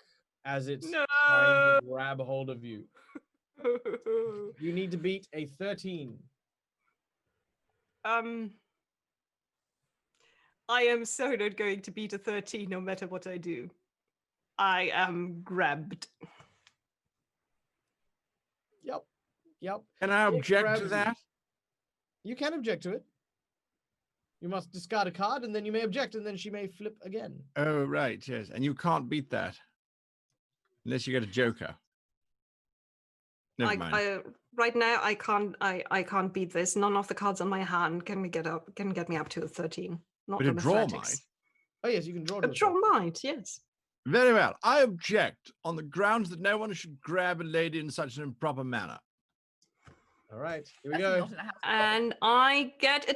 as it's trying to grab hold of you. You need to beat a 13. I am so not going to beat a 13 no matter what I do. I am grabbed. Yep. Can I It object grabs to you. that? You can object to it. You must discard a card, and then you may object, and then she may flip again. Oh, right, yes. And you can't beat that unless you get a joker. Never mind. Right now, I can't beat this. None of the cards on my hand can get me up to a 13. Not But a on draw athletics. Oh, yes, you can draw A to a draw third. might, yes. Very well. I object on the grounds that no one should grab a lady in such an improper manner. All right, here we That's go. not in a house of And I get a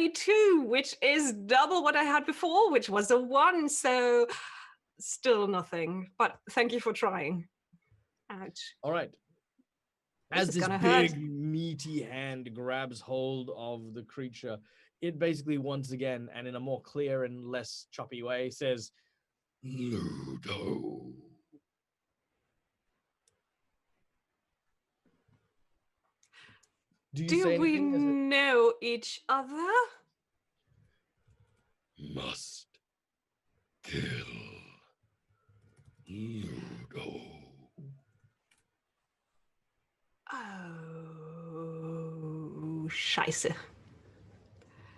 2, which is double what I had before, which was a 1. So still nothing. But thank you for trying. Ouch. All right. This As is this gonna hurt. big, meaty hand grabs hold of the creature, it basically once again, and in a more clear and less choppy way, says, Ludo. Do you Do say we anything? As it- know each other? Must kill Ludo. Oh, scheiße.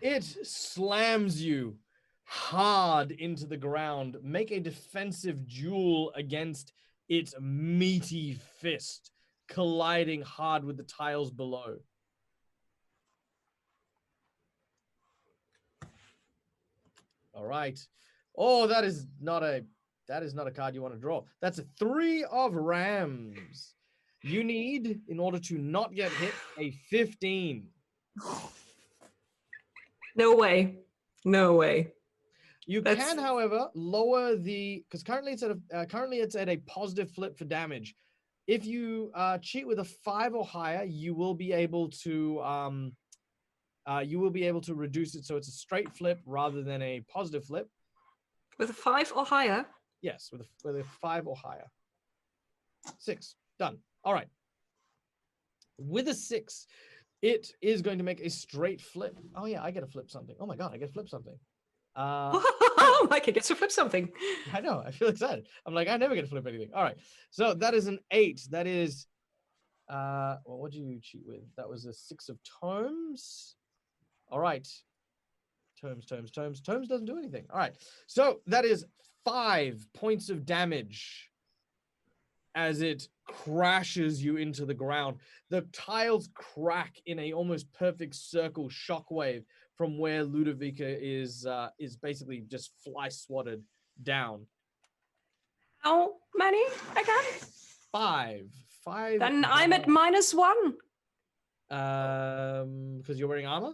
It slams you hard into the ground. Make a defensive duel against its meaty fist, colliding hard with the tiles below. All right. Oh, that is not a card you want to draw. That's a 3 of rams. You need, in order to not get hit, a 15. No way. No way. You That's- can, however, lower the because currently it's at a positive flip for damage. If you cheat with a 5 or higher, you will be able to reduce it so it's a straight flip rather than a positive flip. With a 5 or higher? Yes, with a 5 or higher. 6 done. All right. With a 6, it is going to make a straight flip. Oh yeah, I get to flip something. Oh my god, I get to flip something. Mike gets to flip something. I know. I feel excited. I'm like, I never get to flip anything. All right. So that is an 8. That is, well, what do you cheat with? That was a 6 of tomes. All right. Tomes. Tomes doesn't do anything. All right. So that is 5 points of damage as it crashes you into the ground. The tiles crack in a almost perfect circle shockwave from where Ludovica is basically just fly swatted down. How many again? 5. Then I'm at -1. Because you're wearing armor?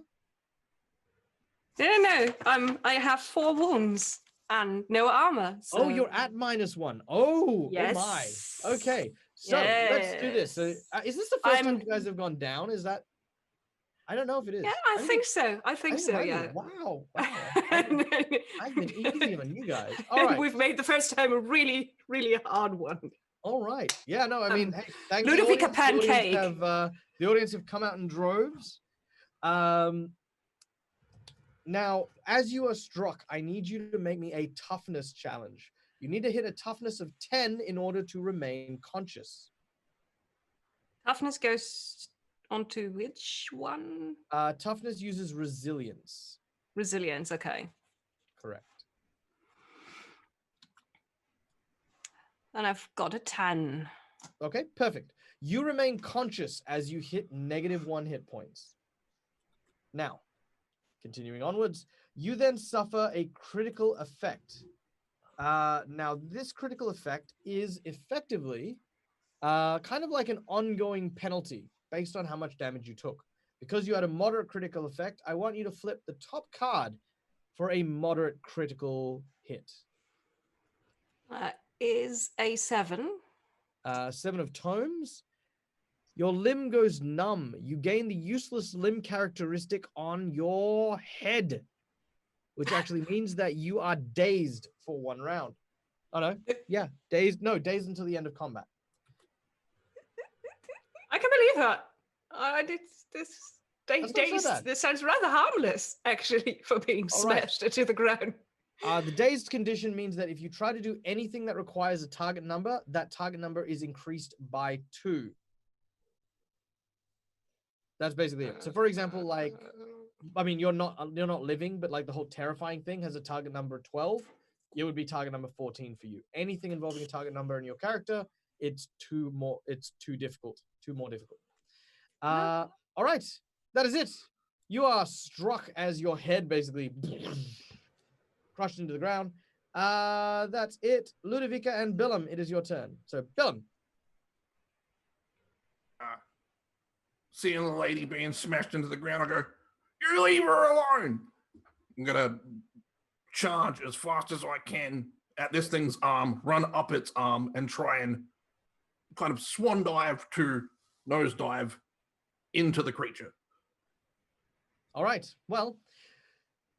No. I have 4 wounds and no armor. So... Oh, you're at -1. Oh, Yes. oh my. Okay, so let's do this. So, Yes. is this the 1st time I'm- you guys have gone down? Is that? I don't know if it is. Yeah, I think so. I think so, it might be. yeah. Wow. And I've been easy on you guys. All right. we've made the first time a really, really hard one. All right. Yeah, no, I mean, hey, thanks. Ludovica the audience pancake. the audience have come out in droves. Now, as you are struck, I need you to make me a toughness challenge. You need to hit a toughness of 10 in order to remain conscious. Toughness goes onto which one? Toughness uses resilience. Resilience, okay. Correct. And I've got a 10. Okay, perfect. You remain conscious as you hit -1 hit points. Now, continuing onwards, you then suffer a critical effect. Now, this critical effect is effectively kind of like an ongoing penalty based on how much damage you took. Because you had a moderate critical effect, I want you to flip the top card for a moderate critical hit. Is a 7. 7 of tomes. Your limb goes numb. You gain the useless limb characteristic on your head, which actually means that you are dazed for 1 round. Oh no, yeah, dazed. No, dazed until the end of combat. I can believe that. That's not so bad. This sounds rather harmless, actually, for being All right. smashed to the ground. The dazed condition means that if you try to do anything that requires a target number, that target number is increased by 2. That's basically it. So, for example, like, I mean, you're not living, but like the whole terrifying thing has a target number 12. It would be target number 14 for you. Anything involving a target number in your character, it's two more difficult. All right, that is it. You are struck as your head basically crushed into the ground. That's it. Ludovica and Billum, it is your turn. So, Billum. Seeing the lady being smashed into the ground, I go, "You leave her alone!" I'm gonna charge as fast as I can at this thing's arm, run up its arm, and try and kind of swan dive to nosedive into the creature. All right. Well,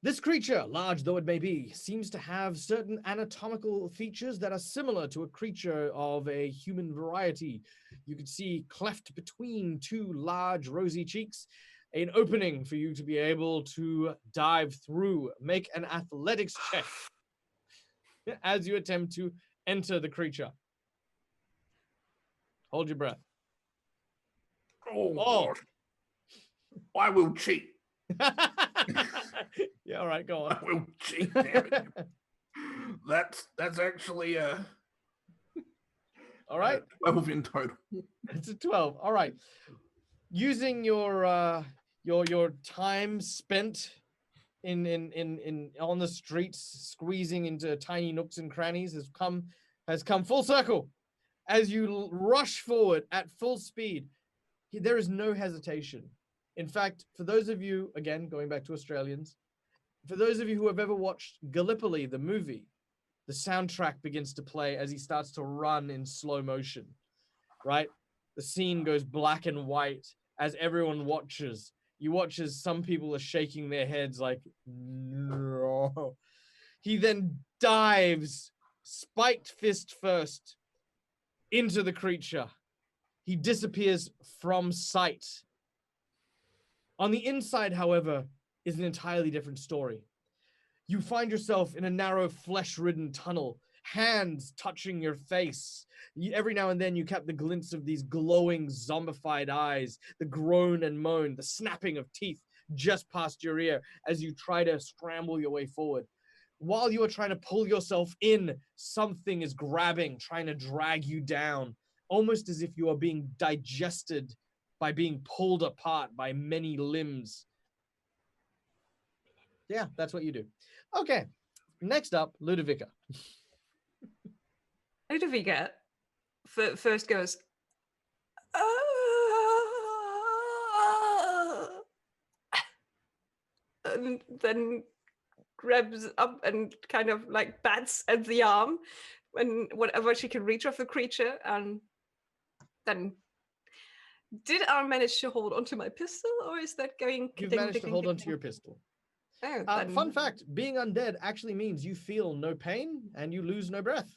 this creature, large though it may be, seems to have certain anatomical features that are similar to a creature of a human variety. You can see cleft between 2 large rosy cheeks, an opening for you to be able to dive through. Make an athletics check as you attempt to enter the creature. Hold your breath. Oh, Oh. God. I will cheat. Yeah, all right, go I on. will cheat, damn it. That's actually All right. 12 in total. It's a 12. All right. Using your time spent in on the streets, squeezing into tiny nooks and crannies has come full circle. As you rush forward at full speed, there is no hesitation. In fact, for those of you, again, going back to Australians, for those of you who have ever watched Gallipoli, the movie, the soundtrack begins to play as he starts to run in slow motion, right? The scene goes black and white as everyone watches. You watch as some people are shaking their heads like, no. He then dives, spiked fist first, into the creature. He disappears from sight. On the inside, however, is an entirely different story. You find yourself in a narrow, flesh-ridden tunnel, hands touching your face. Every now and then you catch the glints of these glowing, zombified eyes, the groan and moan, the snapping of teeth just past your ear as you try to scramble your way forward. While you are trying to pull yourself in, something is grabbing, trying to drag you down, almost as if you are being digested by being pulled apart by many limbs. Yeah, that's what you do. Okay, next up, Ludovica. Ludovica first goes, and then grabs up and kind of like bats at the arm when whatever she can reach of the creature, and then did I manage to hold onto my pistol, or is that going? You've managed to hold onto your pistol. Oh, Fun fact, being undead actually means you feel no pain and you lose no breath.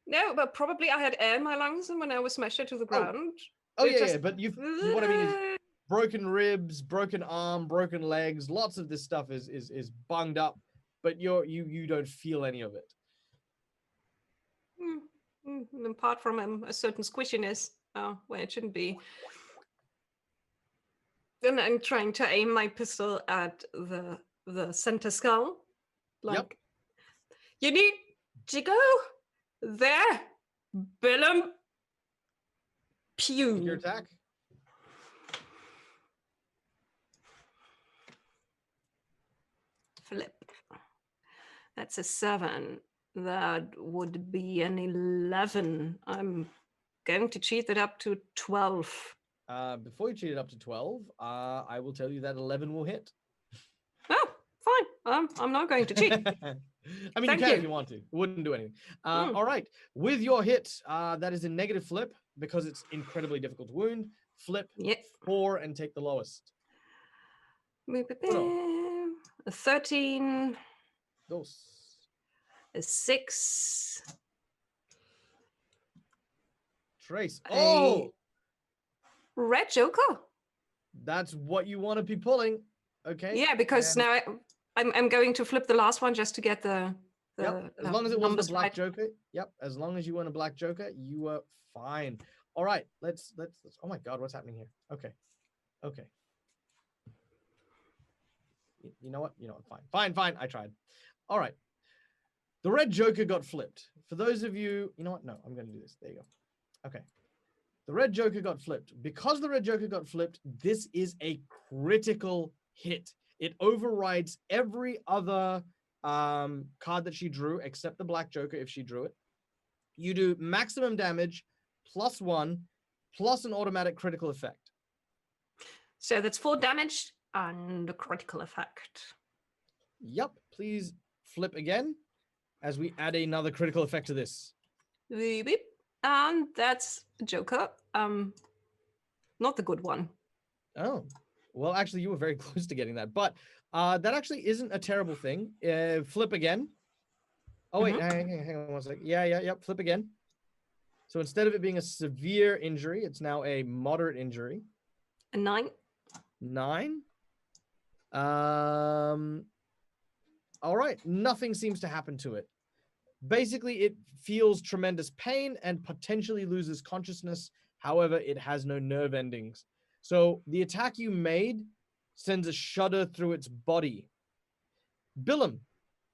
No, but probably I had air in my lungs, and when I was smashed to the ground. Oh, it yeah, just- yeah, but what I mean is broken ribs, broken arm, broken legs, lots of this stuff is bunged up, but you don't feel any of it. Apart from a certain squishiness where it shouldn't be. Then I'm trying to aim my pistol at the center skull. Like, you need to go there, Billum. Pew. Your attack. Flip. That's a 7. That would be an 11. I'm going to cheat it up to 12. Before you cheat it up to 12, I will tell you that 11 will hit. Oh, fine. I'm not going to cheat. I mean, Thank you can you. if you want to. It wouldn't do anything. All right. With your hit, that is a negative flip because it's incredibly difficult to wound. Flip Yep. 4 and take the lowest. A 13. Dos. A 6. Trace. A Oh! red joker. That's what you want to be pulling. Okay. Yeah, because and- now I'm going to flip the last one just to get the Yep. As long as it wasn't a numbers black right. joker. Yep. As long as you weren't a black joker, you were fine. All right. Let's. Oh my God, what's happening here? Okay. Okay. You know what? Fine. I tried. All right. The red joker got flipped. For those of you, you know what? No, I'm going to do this. There you go. Okay. The red joker got flipped. Because the red joker got flipped, this is a critical hit. It overrides every other card that she drew, except the black joker if she drew it. You do maximum damage, +1, plus an automatic critical effect. So that's 4 damage and a critical effect. Yep. Please flip again as we add another critical effect to this. Beep, beep. And that's Joker. Not the good one. Oh, well, actually, you were very close to getting that, but that actually isn't a terrible thing. Flip again. Oh, wait, hang on one sec. Yep, flip again. So instead of it being a severe injury, it's now a moderate injury. A 9. 9. All right, nothing seems to happen to it. Basically, it feels tremendous pain and potentially loses consciousness. However, it has no nerve endings. So the attack you made sends a shudder through its body. Billum,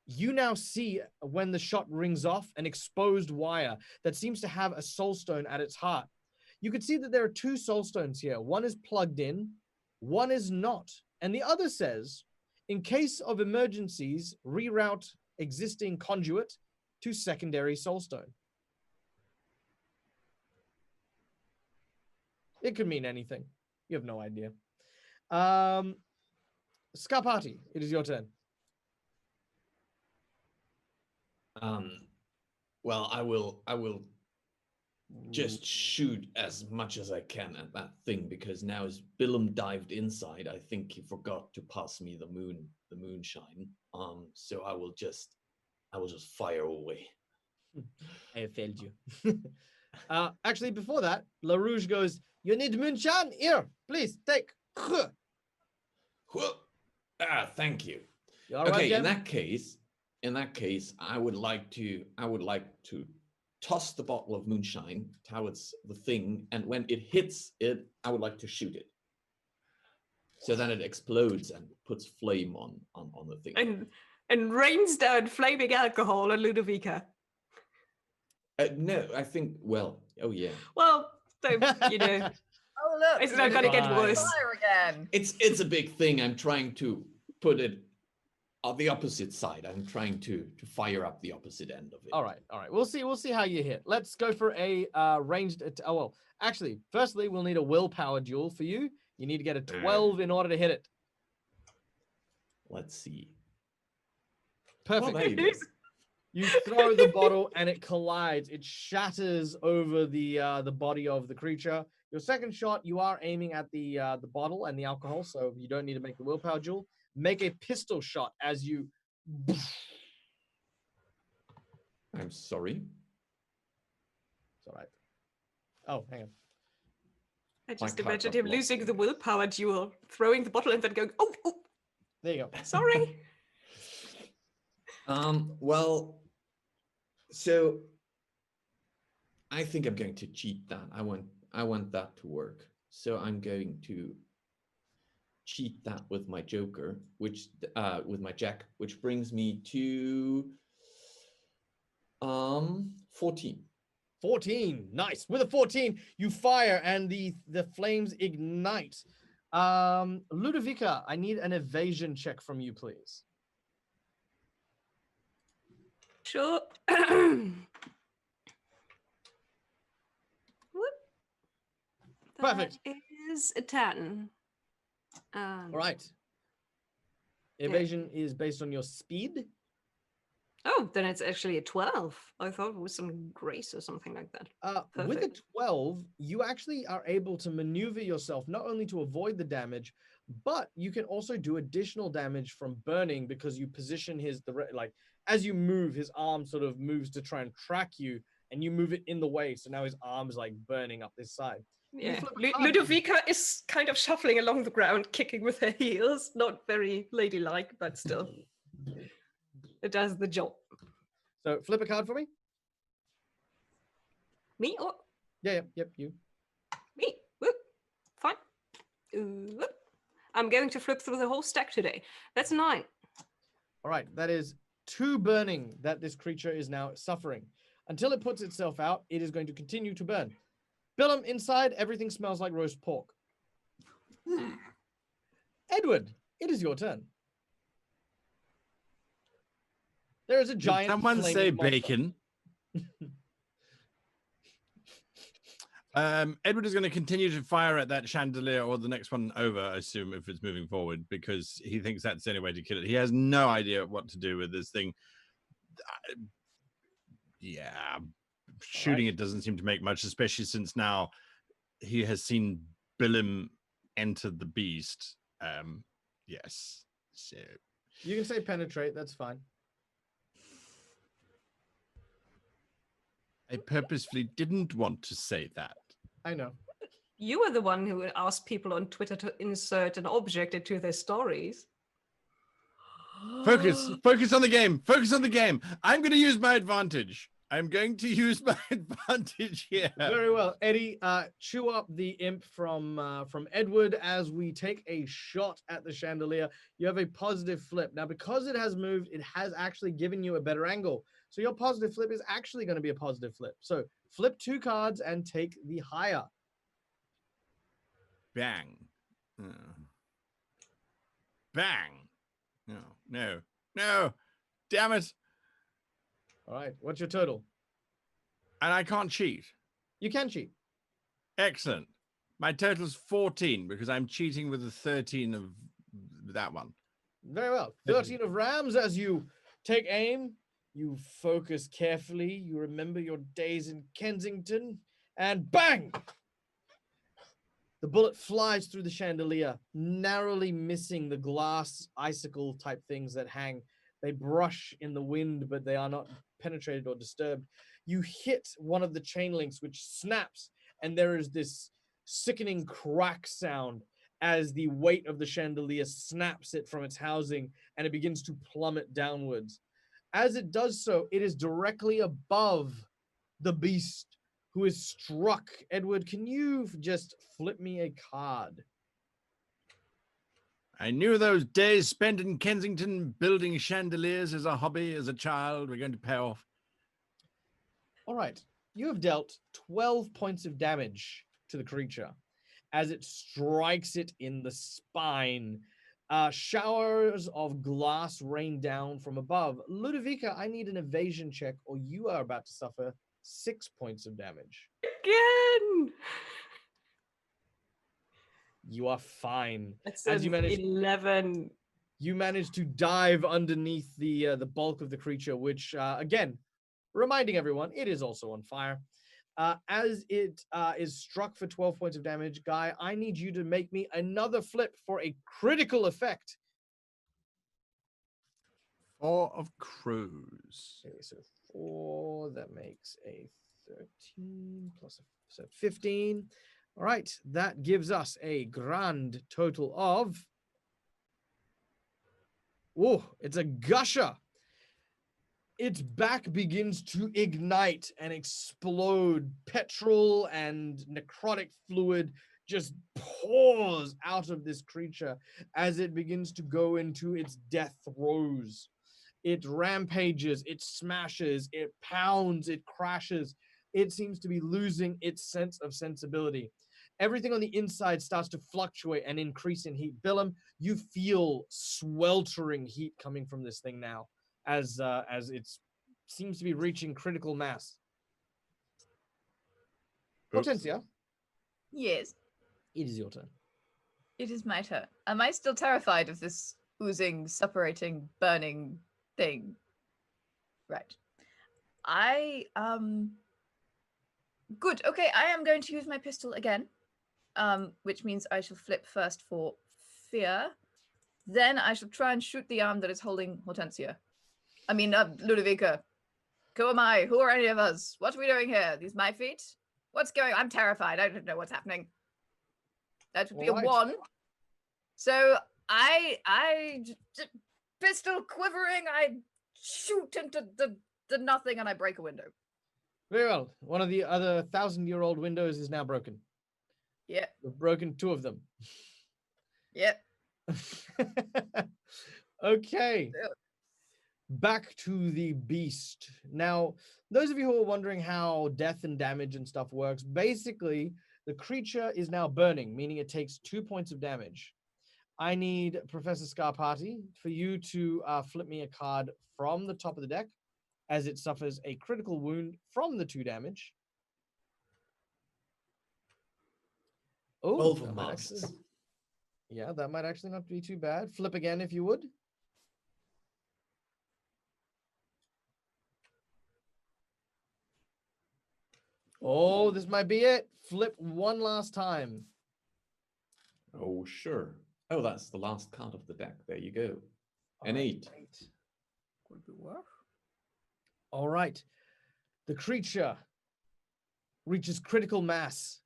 you now see when the shot rings off an exposed wire that seems to have a soul stone at its heart. You can see that there are 2 soul stones here. One is plugged in, one is not. And the other says, in case of emergencies, reroute existing conduit to secondary soulstone. It could mean anything. You have no idea. Scarpati, it is your turn. Well, I will just shoot as much as I can at that thing, because now as Billum dived inside, I think he forgot to pass me the moonshine. So I will just fire away. I have failed you. Actually, before that, LaRouge goes, "You need moonshine? Here, please, take." Thank you. You're Okay, welcome. in that case, I would like to toss the bottle of moonshine towards the thing, and when it hits it, I would like to shoot it. So then it explodes and puts flame on the thing. And rains down flaming alcohol on Ludovica. No, I think, oh yeah. Well, so, you know, Oh look, It's not gonna get Fine. worse. Fire again. It's a big thing. I'm trying to put it on the opposite side. I'm trying to fire up the opposite end of it. All right. We'll see how you hit. Let's go for a ranged. Oh well, actually, firstly, we'll need a willpower duel for you. You need to get a 12 in order to hit it. Let's see. Perfect. Well, there you go. You throw the bottle and it collides. It shatters over the body of the creature. Your second shot, you are aiming at the bottle and the alcohol, so you don't need to make the willpower duel. Make a pistol shot as you. I'm sorry. It's all right. Oh, hang on. I just card imagined got him lost losing in the it. willpower duel, throwing the bottle and then going, oh, oh, There you go. sorry. Well, so I think I'm going to cheat that. I want that to work. So I'm going to cheat that with my Joker, which with my Jack, which brings me to 14. 14. Nice. With a 14, you fire and the flames ignite. Ludovica, I need an evasion check from you, please. Sure. Whoop. Perfect. That is a 10. All right. Evasion is based on your speed. Oh, then it's actually a 12. I thought it was some grace or something like that. With a Perfect. 12, you actually are able to maneuver yourself not only to avoid the damage, but you can also do additional damage from burning because you position like as you move, his arm sort of moves to try and track you, and you move it in the way. So now his arm's like burning up this side. You Yeah. flip a card. Ludovica is kind of shuffling along the ground, kicking with her heels. Not very ladylike, but still. It does the job. So flip a card for me. Me or Yep, you. me? Whoop. Fine. Whoop. I'm going to flip through the whole stack today. That's 9. All right, that is 2 burning that this creature is now suffering. Until it puts itself out, it is going to continue to burn. Billum, inside, everything smells like roast pork. Edward, it is your turn. There is a Did giant. someone say flaming monster. bacon? Edward is going to continue to fire at that chandelier or the next one over, I assume, if it's moving forward, because he thinks that's the only way to kill it. He has no idea what to do with this thing. Yeah, shooting it doesn't seem to make much, especially since now he has seen Billum enter the beast. Yes, so You can say penetrate, that's fine. I purposefully didn't want to say that. I know. You were the one who asked people on Twitter to insert an object into their stories. Focus on the game. Focus on the game. I'm going to use my advantage. I'm going to use my advantage here. Very well, Eddie. Chew up the imp from Edward as we take a shot at the chandelier. You have a positive flip now because it has moved. It has actually given you a better angle. So your positive flip is actually going to be a positive flip. So flip 2 cards and take the higher. Bang. Bang. No. Damn it. All right. What's your total? And I can't cheat. You can cheat. Excellent. My total's 14 because I'm cheating with the 13 of that one. Very well. 13 of rams as you take aim. You focus carefully. You remember your days in Kensington. And bang! The bullet flies through the chandelier, narrowly missing the glass icicle type things that hang. They brush in the wind, but they are not penetrated or disturbed. You hit one of the chain links, which snaps, and there is this sickening crack sound as the weight of the chandelier snaps it from its housing, and it begins to plummet downwards. As it does so, it is directly above the beast who is struck. Edward, can you just flip me a card? I knew those days spent in Kensington building chandeliers as a hobby as a child were going to pay off. All right. You have dealt 12 points of damage to the creature as it strikes it in the spine. Showers of glass rain down from above. Ludovica, I need an evasion check or you are about to suffer 6 points of damage. Again! You are fine. That's As you manage 11. You manage to dive underneath the bulk of the creature, which, again, reminding everyone, it is also on fire. As it is struck for 12 points of damage, Guy, I need you to make me another flip for a critical effect. 4 of crows. Okay, so 4, that makes a 13 plus so 15. All right, that gives us a grand total of... Oh, it's a gusher. Its back begins to ignite and explode. Petrol and necrotic fluid just pours out of this creature as it begins to go into its death throes. It rampages, it smashes, it pounds, it crashes. It seems to be losing its sense of sensibility. Everything on the inside starts to fluctuate and increase in heat. Billum, you feel sweltering heat coming from this thing now, as it seems to be reaching critical mass. Oops. Hortensia, Yes, it is your turn. it is my turn. Am I still terrified of this oozing, separating, burning thing? Right. Good. Okay, I am going to use my pistol again, which means I shall flip first for fear. Then I shall try and shoot the arm that is holding Hortensia. I mean, Ludovica. Who am I? Who are any of us? What are we doing here? These my feet? What's going on? I'm terrified. I don't know what's happening. That would be a Alright. 1. So pistol quivering, I shoot into the nothing and I break a window. Very well. One of the other 1,000-year-old windows is now broken. Yeah, We've broken 2 of them. yeah. Okay. Yeah. Back to the beast. Now, those of you who are wondering how death and damage and stuff works, basically, the creature is now burning, meaning it takes 2 points of damage. I need Professor Scarpati for you to flip me a card from the top of the deck as it suffers a critical wound from the 2 damage. Oh, 12 that of might masts. actually- yeah, that might actually not be too bad. Flip again if you would. Oh, this might be it. Flip one last time. Oh, sure. Oh, that's the last card of the deck. There you go. An All 8. right. Could be worse. All right. The creature reaches critical mass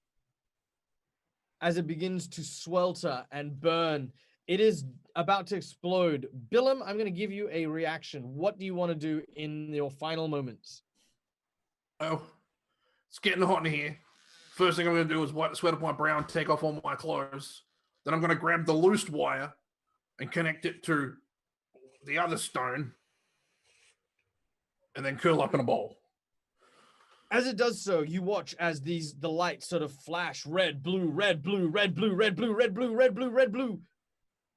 as it begins to swelter and burn. It is about to explode. Billum, I'm going to give you a reaction. What do you want to do in your final moments? Oh, it's getting hot in here. First thing I'm going to do is wipe the sweat off my brow and take off all my clothes. Then I'm going to grab the loose wire and connect it to the other stone and then curl up in a ball. As it does so, you watch as the lights sort of flash red, blue, red, blue, red, blue, red, blue, red, blue, red, blue, red, blue.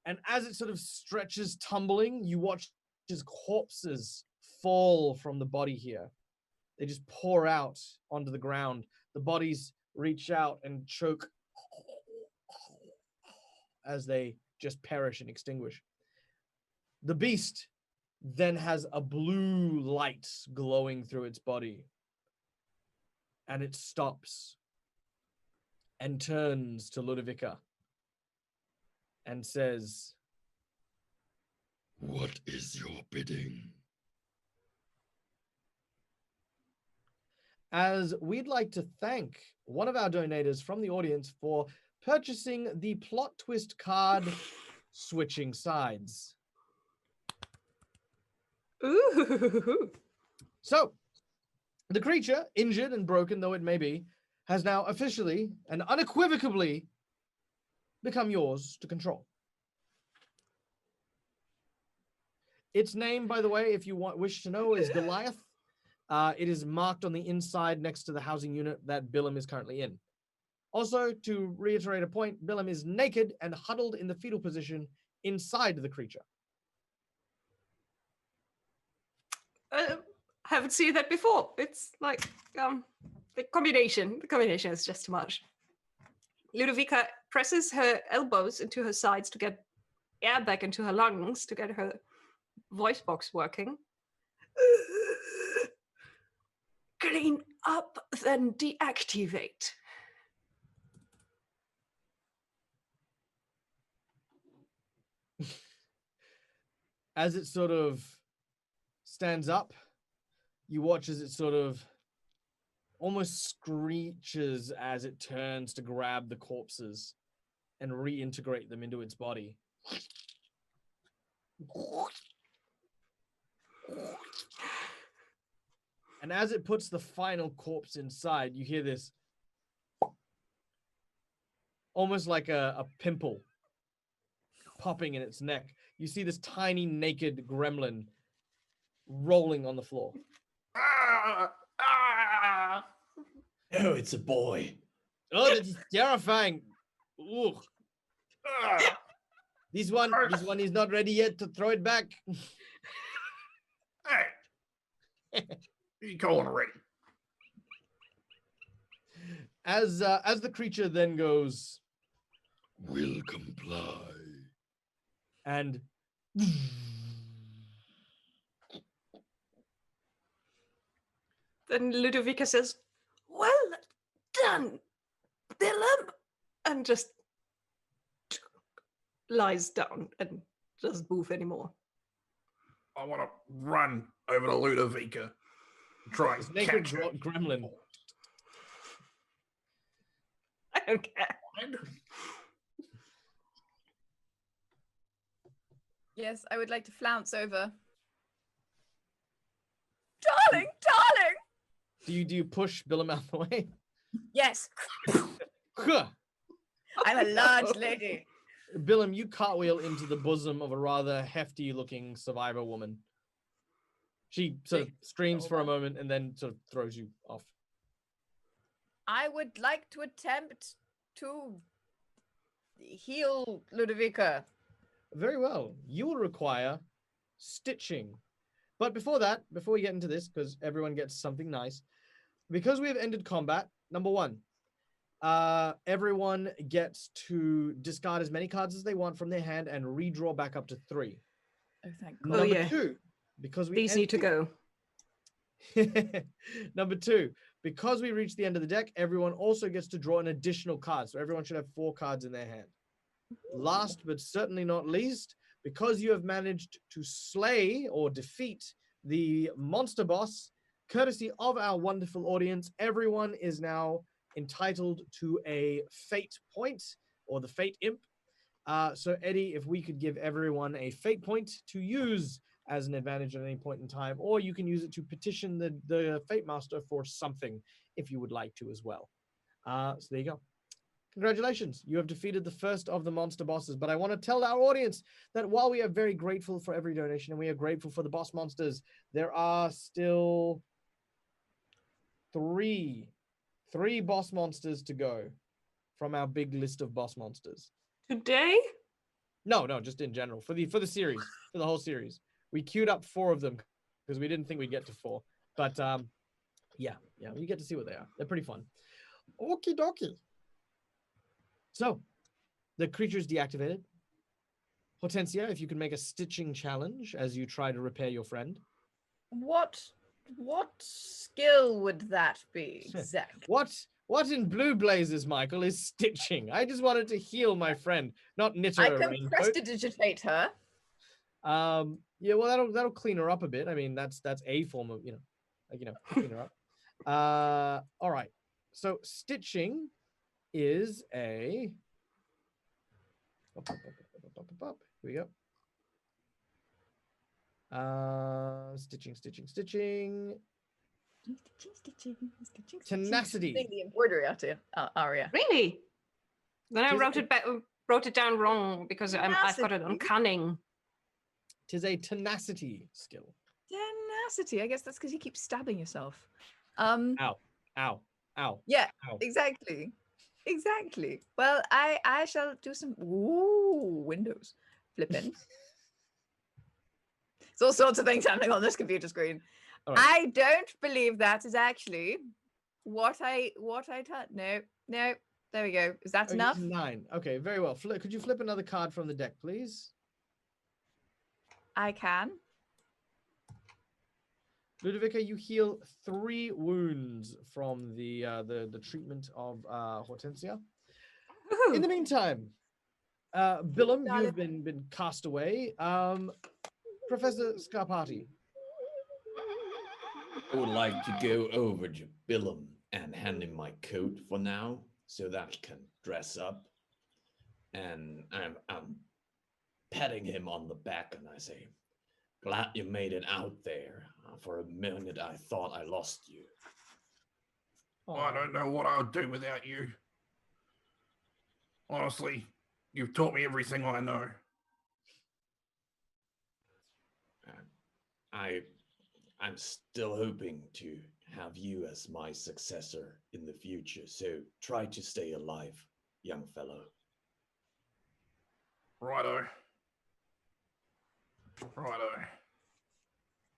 And as it sort of stretches tumbling, you watch as corpses fall from the body here. They just pour out onto the ground. The bodies reach out and choke as they just perish and extinguish. The beast then has a blue light glowing through its body. And it stops and turns to Ludovica and says, What is your bidding? as we'd like to thank one of our donators from the audience for purchasing the plot twist card Switching Sides. Ooh. So, the creature, injured and broken though it may be, has now officially and unequivocally become yours to control. Its name, by the way, if you wish to know, is Goliath. It is marked on the inside next to the housing unit that Billum is currently in. Also, to reiterate a point, Billum is naked and huddled in the fetal position inside the creature. Haven't seen that before. It's like the combination is just too much. Ludovica presses her elbows into her sides to get air back into her lungs to get her voice box working. Clean up, then deactivate. As it sort of stands up, you watch as it sort of almost screeches as it turns to grab the corpses and reintegrate them into its body. And as it puts the final corpse inside, you hear this almost like a pimple popping in its neck. You see this tiny naked gremlin rolling on the floor. Ah! Ah! Oh, it's a boy. Oh, that is terrifying. Ooh. Ah! This one is not ready yet to throw it back. Hey! You calling already? As the creature then goes Will comply. and Then Ludovica says, "Well done, Billum," and just lies down and doesn't move anymore. I want to run over to Ludovica. Try this and naked catch her. gremlin. I don't care. Yes, I would like to flounce over. Darling, darling! Do you push Billum out the way? Yes, Huh. I'm a large lady. Billum, you cartwheel into the bosom of a rather hefty-looking survivor woman. She sort of screams for a moment and then sort of throws you off. I would like to attempt to heal Ludovica. Very well. You will require stitching. But before that, before we get into this, because everyone gets something nice, because we have ended combat, number one, everyone gets to discard as many cards as they want from their hand and redraw back up to 3. Oh, thank Oh, God. Number yeah. 2, because we These need to go. Number 2, because we reached the end of the deck, everyone also gets to draw an additional card. So everyone should have 4 cards in their hand. Last but certainly not least, because you have managed to slay or defeat the monster boss, courtesy of our wonderful audience, everyone is now entitled to a fate point, or the fate imp. So Eddie, if we could give everyone a fate point to use as an advantage at any point in time, or you can use it to petition the Fatemaster for something if you would like to as well. So there you go. Congratulations, you have defeated the first of the monster bosses. But I want to tell our audience that while we are very grateful for every donation and we are grateful for the boss monsters, there are still three boss monsters to go from our big list of boss monsters. Today? No, just in general for the series, for the whole series. We queued up 4 of them because we didn't think we'd get to 4. But yeah, you get to see what they are. They're pretty fun. Okie dokie. So, the creature is deactivated. Hortensia, if you can make a stitching challenge as you try to repair your friend. What skill would that be, Zach? What in blue blazes, Michael, is stitching? I just wanted to heal my friend, not knit her I a can raincoat. prestidigitate her. Yeah, well, that'll clean her up a bit. I mean, that's a form of, clean her up. All right. So stitching is a. Here we go. Stitching. Tenacity. The embroidery aria. Really? Then I Tis- wrote it down wrong because I've got it on Tenacity? cunning. Tis a tenacity skill. Tenacity. I guess that's because you keep stabbing yourself. Ow. Yeah, Ow. exactly. Well, I shall do some windows flipping. There's all sorts of things happening on this computer screen. All right. I don't believe that is actually what I taught. No, there we go. Is that Okay, enough? 9. Okay, very well. Could you flip another card from the deck, please? I can. Ludovica, you heal 3 wounds from the treatment of Hortensia. In the meantime, Billum, Got you've it. been cast away. Professor Scarpati. I would like to go over to Billum and hand him my coat for now, so that he can dress up. And I'm patting him on the back, and I say, "Glad you made it out there. For a minute, I thought I lost you." I don't know what I would do without you. Honestly, you've taught me everything I know. I'm still hoping to have you as my successor in the future, so try to stay alive, young fellow. Righto. Righto.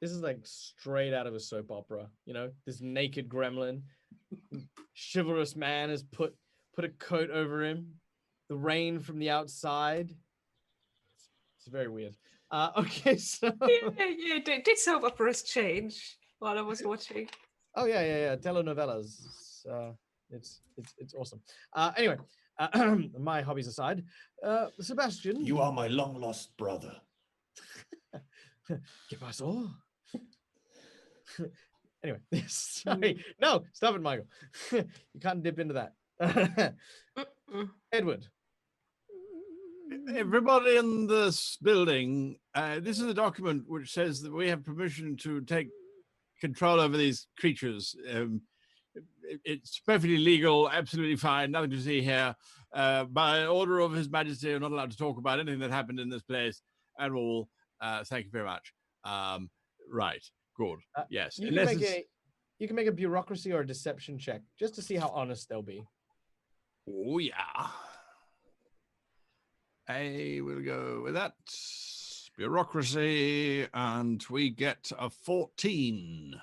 This is like straight out of a soap opera, you know? This naked gremlin, chivalrous man has put a coat over him. The rain from the outside. It's very weird. Okay, so Yeah. Did soap operas change while I was watching? oh yeah. Telenovelas. It's awesome. Anyway, my hobbies aside, Sebastian. You are my long lost brother. ¿Qué pasó? Anyway, sorry. No, stop it, Michael. You can't dip into that. Edward. Everybody in this building, this is a document which says that we have permission to take control over these creatures. It's perfectly legal, absolutely fine, nothing to see here. By order of His Majesty, I'm not allowed to talk about anything that happened in this place at all. Thank you very much. Right, good. Yes. You can make a bureaucracy or a deception check just to see how honest they'll be. Oh, yeah. I will go with that. Bureaucracy, and we get a 14.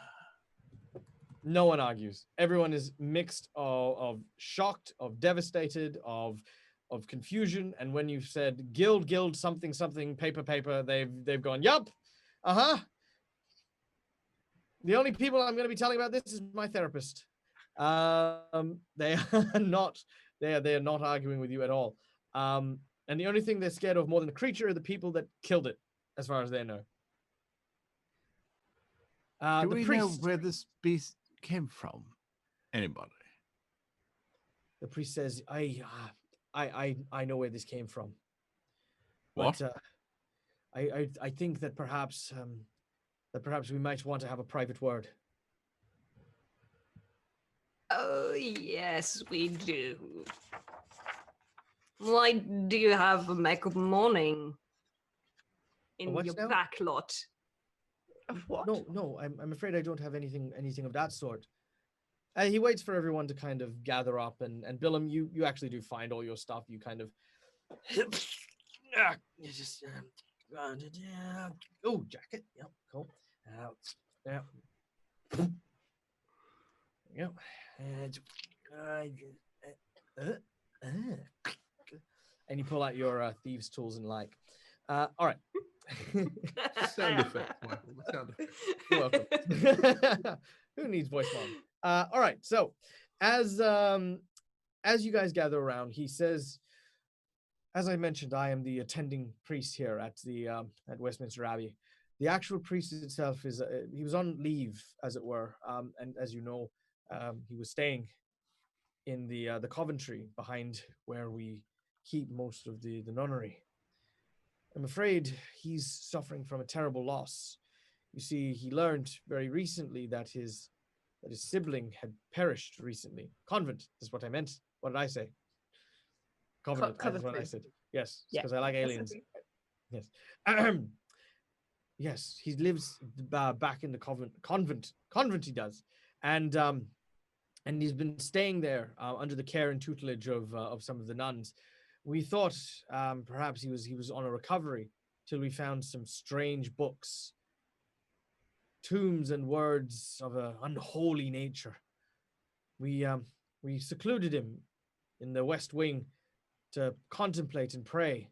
No one argues. Everyone is mixed of shocked, of devastated, of confusion. And when you said guild, something, paper, they've gone, yup, The only people I'm going to be telling about this is my therapist. They are not arguing with you at all. And the only thing they're scared of more than the creature are the people that killed it, as far as they know. Do we know where this beast came from? Anybody? The priest says, I know where this came from. What? But, I think that perhaps we might want to have a private word. Oh, yes, we do. Why do you have a makeup morning in what your now? back lot? What? No, I'm afraid I don't have anything of that sort. He waits for everyone to kind of gather up, and Billum, you actually do find all your stuff. You kind of just oh, jacket. Yep, cool. Yeah. Yep. And you pull out your thieves' tools and like. All right. Sound effects, Michael. The sound effects. You're welcome. Who needs voice bomb? All right. So, as you guys gather around, he says, as I mentioned, I am the attending priest here at the at Westminster Abbey. The actual priest itself is he was on leave, as it were, and as you know, he was staying in the Coventry behind where we keep most of the nunnery. I'm afraid he's suffering from a terrible loss. You see, he learned very recently that his sibling had perished recently. Convent is what I meant. What did I say? Covenant is what I said. Yes, because I like aliens. Yes. Yes, he lives back in the convent he does. And he's been staying there under the care and tutelage of some of the nuns. We thought perhaps he was on a recovery till we found some strange books, tombs and words of an unholy nature. We secluded him in the West Wing to contemplate and pray,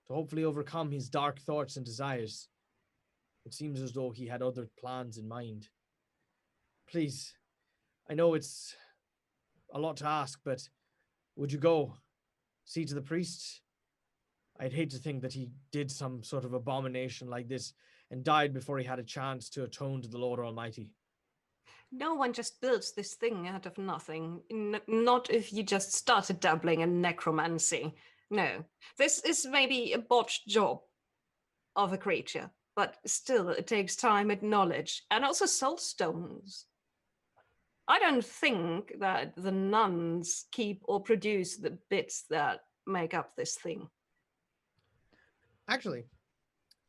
to hopefully overcome his dark thoughts and desires. It seems as though he had other plans in mind. Please, I know it's a lot to ask, but would you go see to the priest? I'd hate to think that he did some sort of abomination like this and died before he had a chance to atone to the Lord Almighty. No one just builds this thing out of nothing. Not if you just started dabbling in necromancy. No, this is maybe a botched job of a creature, but still it takes time and knowledge, and also soul stones. I don't think that the nuns keep or produce the bits that make up this thing. Actually,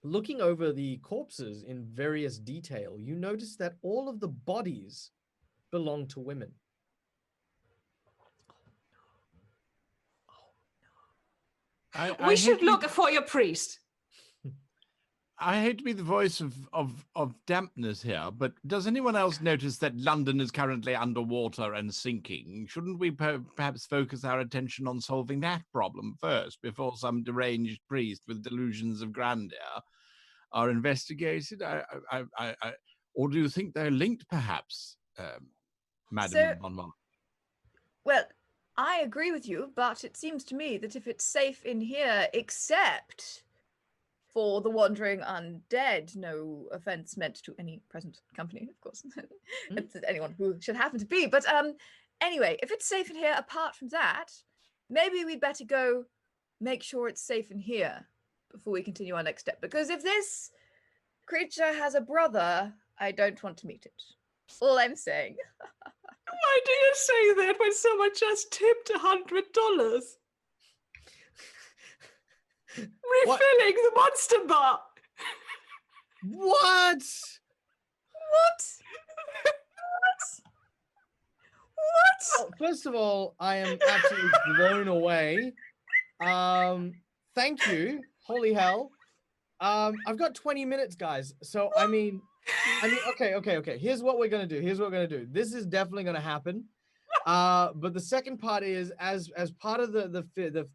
looking over the corpses in various detail, you notice that all of the bodies belong to women. We should look for your priest. I hate to be the voice of dampness here, but does anyone else notice that London is currently underwater and sinking? Shouldn't we perhaps focus our attention on solving that problem first, before some deranged priest with delusions of grandeur are investigated? Or do you think they're linked, perhaps, Madam Von Mon? Well, I agree with you, but it seems to me that if it's safe in here, except for the wandering undead, no offense meant to any present company, of course, anyone who should happen to be. But anyway, if it's safe in here, apart from that, maybe we'd better go make sure it's safe in here before we continue our next step. Because if this creature has a brother, I don't want to meet it. All I'm saying. Why do you say that when someone just tipped $100? Refilling the monster bar. What? Well, first of all, I am absolutely blown away. Thank you. Holy hell. I've got 20 minutes, guys. So I mean, okay. Here's what we're gonna do. This is definitely gonna happen. But the second part is, as part of the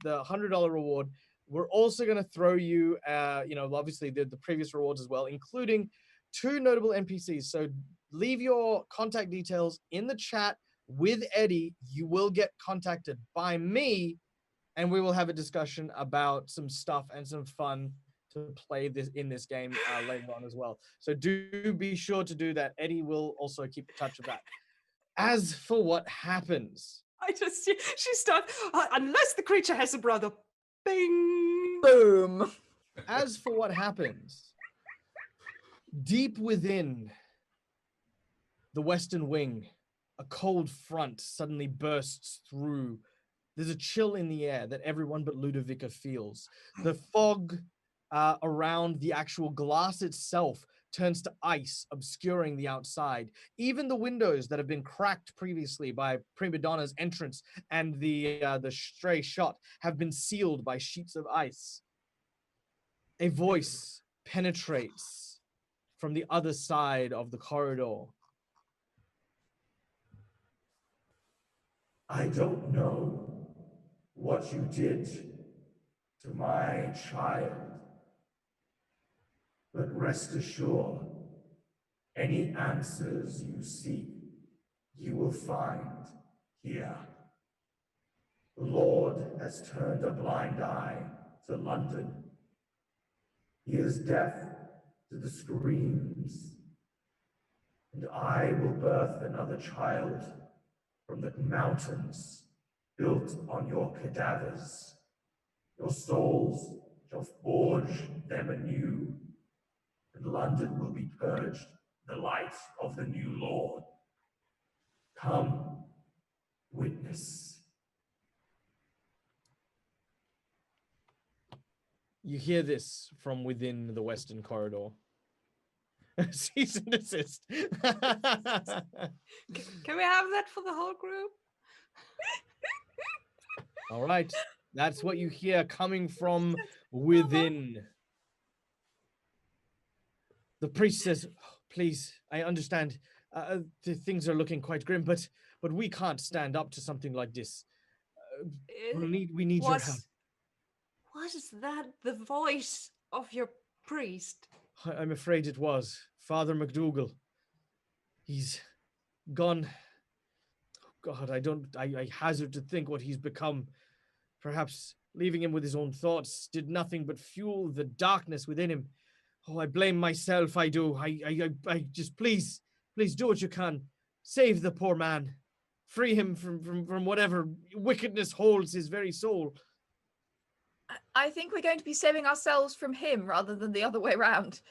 $100 reward, we're also going to throw you, obviously the previous rewards as well, including 2 notable NPCs. So leave your contact details in the chat with Eddie. You will get contacted by me, and we will have a discussion about some stuff and some fun to play in this game later on as well. So do be sure to do that. Eddie will also keep in touch with that. As for what happens, she starts, unless the creature has a brother. Bing! Boom! As for what happens, deep within the Western Wing, a cold front suddenly bursts through. There's a chill in the air that everyone but Ludovica feels. The fog around the actual glass itself turns to ice, obscuring the outside. Even the windows that have been cracked previously by Prima Donna's entrance and the stray shot have been sealed by sheets of ice. A voice penetrates from the other side of the corridor. I don't know what you did to my child, but rest assured, any answers you seek, you will find here. The Lord has turned a blind eye to London. He is deaf to the screams, and I will birth another child from the mountains built on your cadavers. Your souls shall forge them anew, and London will be purged in the light of the new Lord. Come, witness. You hear this from within the Western Corridor. Cease and desist. Can we have that for the whole group? All right. That's what you hear coming from within. The priest says, please, I understand things are looking quite grim, but we can't stand up to something like this. We need your help. Was that the voice of your priest? I'm afraid it was. Father McDougal. He's gone. God, I hazard to think what he's become. Perhaps leaving him with his own thoughts did nothing but fuel the darkness within him. Oh, I blame myself, I do. I just, please do what you can. Save the poor man. Free him from whatever wickedness holds his very soul. I think we're going to be saving ourselves from him rather than the other way around.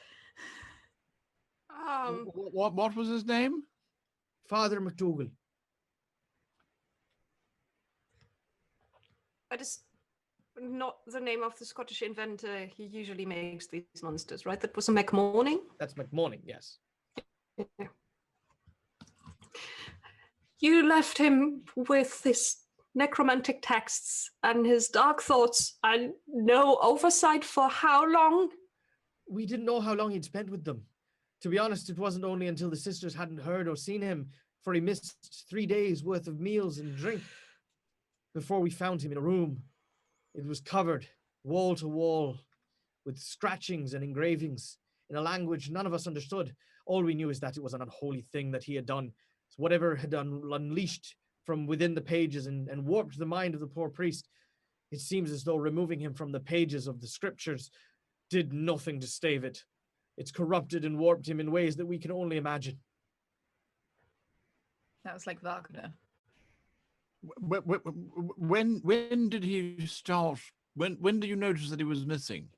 What was his name? Father McDougal. That is not the name of the Scottish inventor. He usually makes these monsters, right? That was a McMorning? That's McMorning, yes. Yeah. You left him with his necromantic texts and his dark thoughts and no oversight for how long? We didn't know how long he'd spent with them. To be honest, it wasn't only until the sisters hadn't heard or seen him, for he missed 3 days worth of meals and drink, before we found him in a room. It was covered, wall to wall, with scratchings and engravings in a language none of us understood. All we knew is that it was an unholy thing that he had done. So whatever had unleashed from within the pages and warped the mind of the poor priest, it seems as though removing him from the pages of the scriptures did nothing to stave it. It's corrupted and warped him in ways that we can only imagine. That was like Wagner. When did he start? When did you notice that he was missing?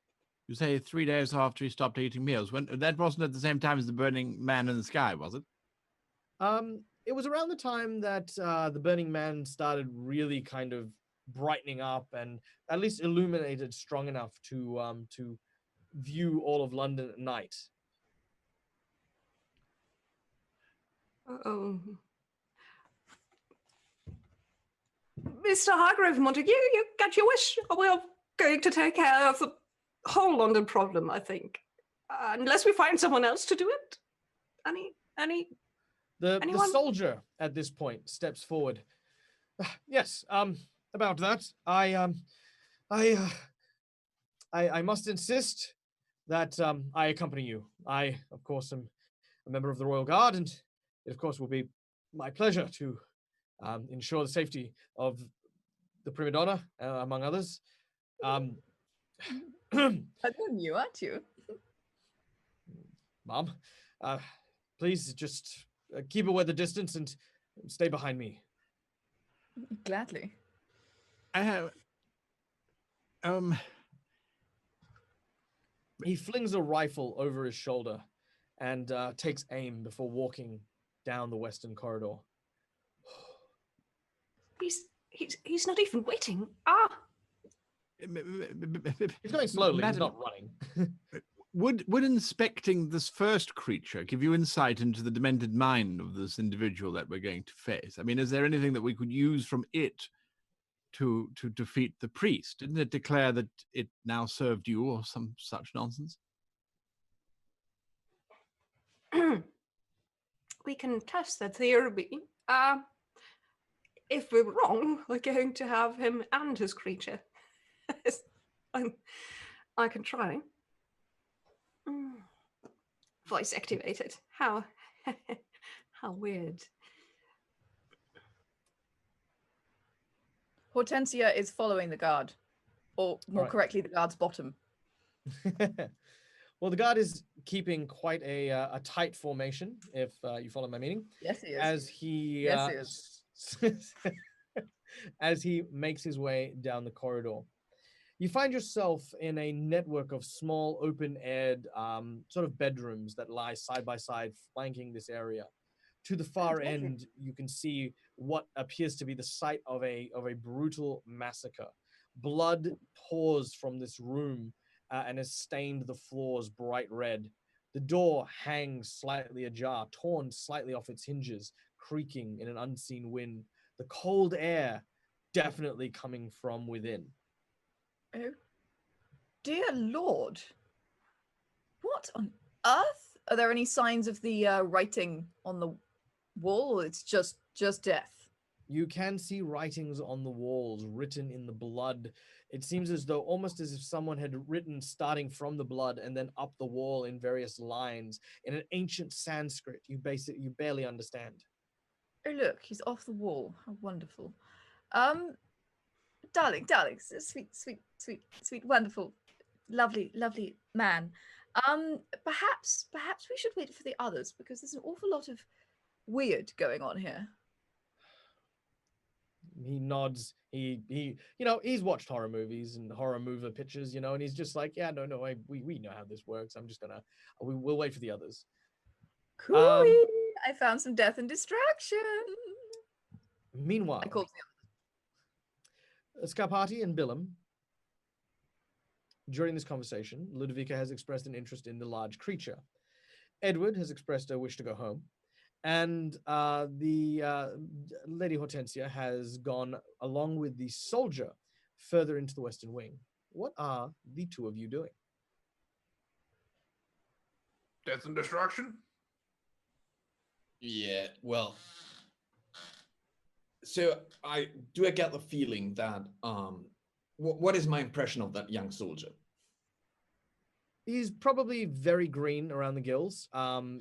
You say 3 days after he stopped eating meals. When that wasn't at the same time as the burning man in the sky, was it? It was around the time that the Burning Man started really kind of brightening up and at least illuminated strong enough to view all of London at night. Oh. Mr. Hargrave Montague, you got your wish. We're going to take care of the whole London problem, I think. Unless we find someone else to do it. Anyone? The soldier at this point steps forward. Yes, about that, I must insist that I accompany you. I, of course, am a member of the Royal Guard, and it, of course, will be my pleasure to ensure the safety of the prima donna, among others. That's you, aren't you? Mom, please just keep away the distance and stay behind me. Gladly. I have. He flings a rifle over his shoulder and takes aim before walking down the western corridor. He's not even waiting. He's going slowly. He's not running. Would inspecting this first creature give you insight into the demented mind of this individual that we're going to face? I mean, is there anything that we could use from it to defeat the priest? Didn't it declare that it now served you or some such nonsense? We can test that theory. If we're wrong, we're going to have him and his creature. I can try. Voice activated. How weird. Hortensia is following the guard, or more correctly, the guard's bottom. Well, the guard is keeping quite a tight formation, if you follow my meaning. Yes, he is. As he makes his way down the corridor. You find yourself in a network of small, open-aired sort of bedrooms that lie side by side, flanking this area. To the far end, you can see what appears to be the site of a brutal massacre. Blood pours from this room and has stained the floors bright red. The door hangs slightly ajar, torn slightly off its hinges, creaking in an unseen wind. The cold air definitely coming from within. Oh, dear Lord. What on earth? Are there any signs of the writing on the wall? It's just death. You can see writings on the walls written in the blood It seems as though almost as if someone had written starting from the blood and then up the wall in various lines in an ancient Sanskrit you barely understand. Oh look, he's off the wall. How wonderful. Darling, sweet, wonderful, lovely man. Perhaps we should wait for the others because there's an awful lot of weird going on here. He nods. He he's watched horror movies and horror movie pictures, and he's just like, yeah, no, we know how this works. I'm just gonna, we'll wait for the others. Cool. I found some death and distraction. Meanwhile, I called Scarpati and Billum. During this conversation, Ludovica has expressed an interest in the large creature. Edward has expressed a wish to go home. And the Lady Hortensia has gone along with the soldier further into the Western Wing. What are the two of you doing? Death and destruction? Yeah, well. So I get the feeling that what is my impression of that young soldier? He's probably very green around the gills.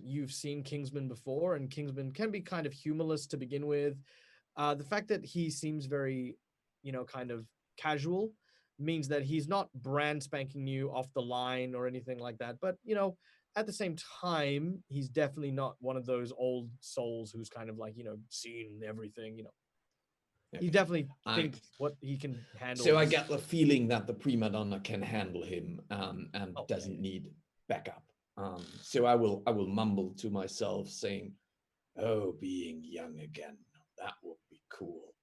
You've seen Kingsman before, and Kingsman can be kind of humorless to begin with. The fact that he seems very, kind of casual means that he's not brand spanking new off the line or anything like that. But, at the same time, he's definitely not one of those old souls who's kind of like, seen everything, Okay. He definitely thinks what he can handle. So I get the feeling that the prima donna can handle him and Okay. doesn't need backup. So I will mumble to myself saying, "Oh, being young again, that would be cool."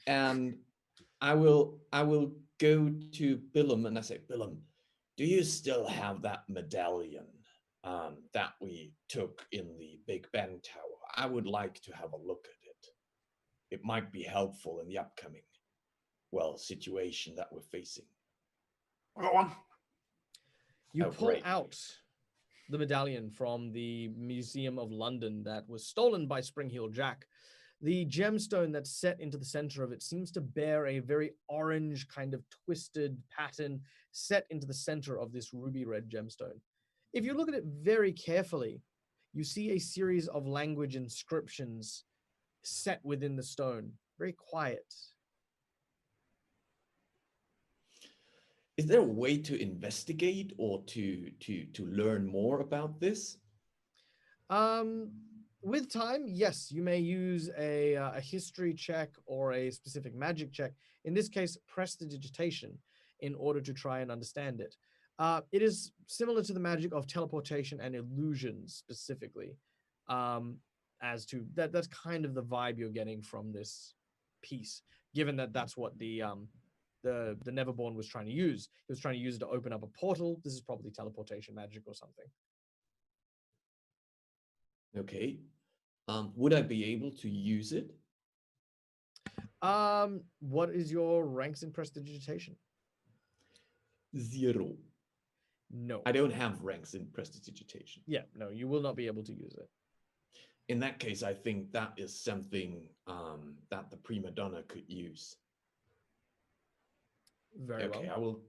And I will go to Billum and I say, "Billum, do you still have that medallion that we took in the Big Ben Tower? I would like to have a look at it. It might be helpful in the upcoming, situation that we're facing." Go on. You Oh, pull great. out the medallion from the Museum of London that was stolen by Springheel Jack. The gemstone that's set into the center of it seems to bear a very orange kind of twisted pattern set into the center of this ruby red gemstone. If you look at it very carefully, you see a series of language inscriptions set within the stone. Very quiet. Is there a way to investigate or to learn more about this? With time, yes, you may use a history check or a specific magic check. In this case, prestidigitation, in order to try and understand it. It is similar to the magic of teleportation and illusions specifically. As to that's kind of the vibe you're getting from this piece, given that that's what the Neverborn was trying to use. He was trying to use it to open up a portal. This is probably teleportation magic or something. Okay. Would I be able to use it? What is your ranks in prestidigitation? 0. No. I don't have ranks in prestidigitation. Yeah, no, you will not be able to use it. In that case, I think that is something that the prima donna could use. Very Okay, well.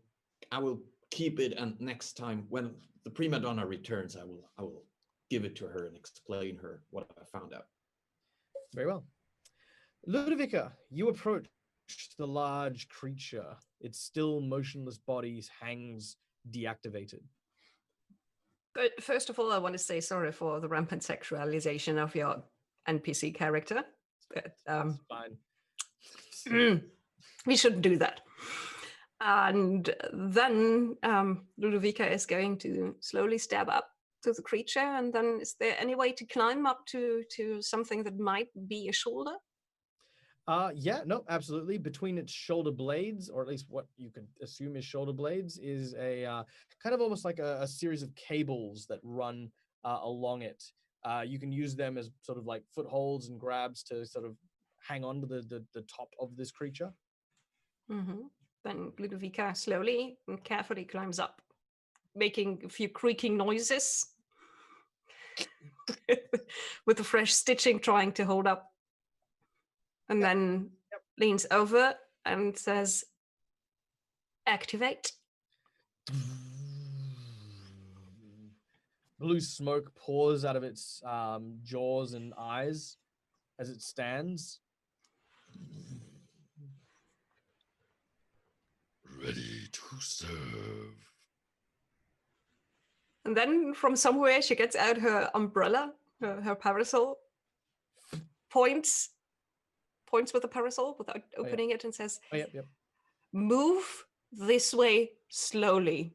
I will keep it, and next time when the prima donna returns, I will give it to her and explain her what I found out. Very well. Ludovica, you approach the large creature. Its still motionless body hangs deactivated. But first of all, I want to say sorry for the rampant sexualization of your NPC character. But, Fine. We shouldn't do that. And then Ludovica is going to slowly step up to the creature. And then is there any way to climb up to something that might be a shoulder? Yeah, no, absolutely. Between its shoulder blades, or at least what you can assume is shoulder blades, is a kind of almost like a series of cables that run along it. You can use them as sort of like footholds and grabs to sort of hang on to the top of this creature. Mm-hmm. Then Ludovica slowly and carefully climbs up, making a few creaking noises with the fresh stitching trying to hold up. And then leans over and says, Activate. Blue smoke pours out of its jaws and eyes as it stands. Ready to serve. And then from somewhere she gets out her umbrella, her parasol, points with the parasol without opening it and says, Oh, yep. move this way slowly.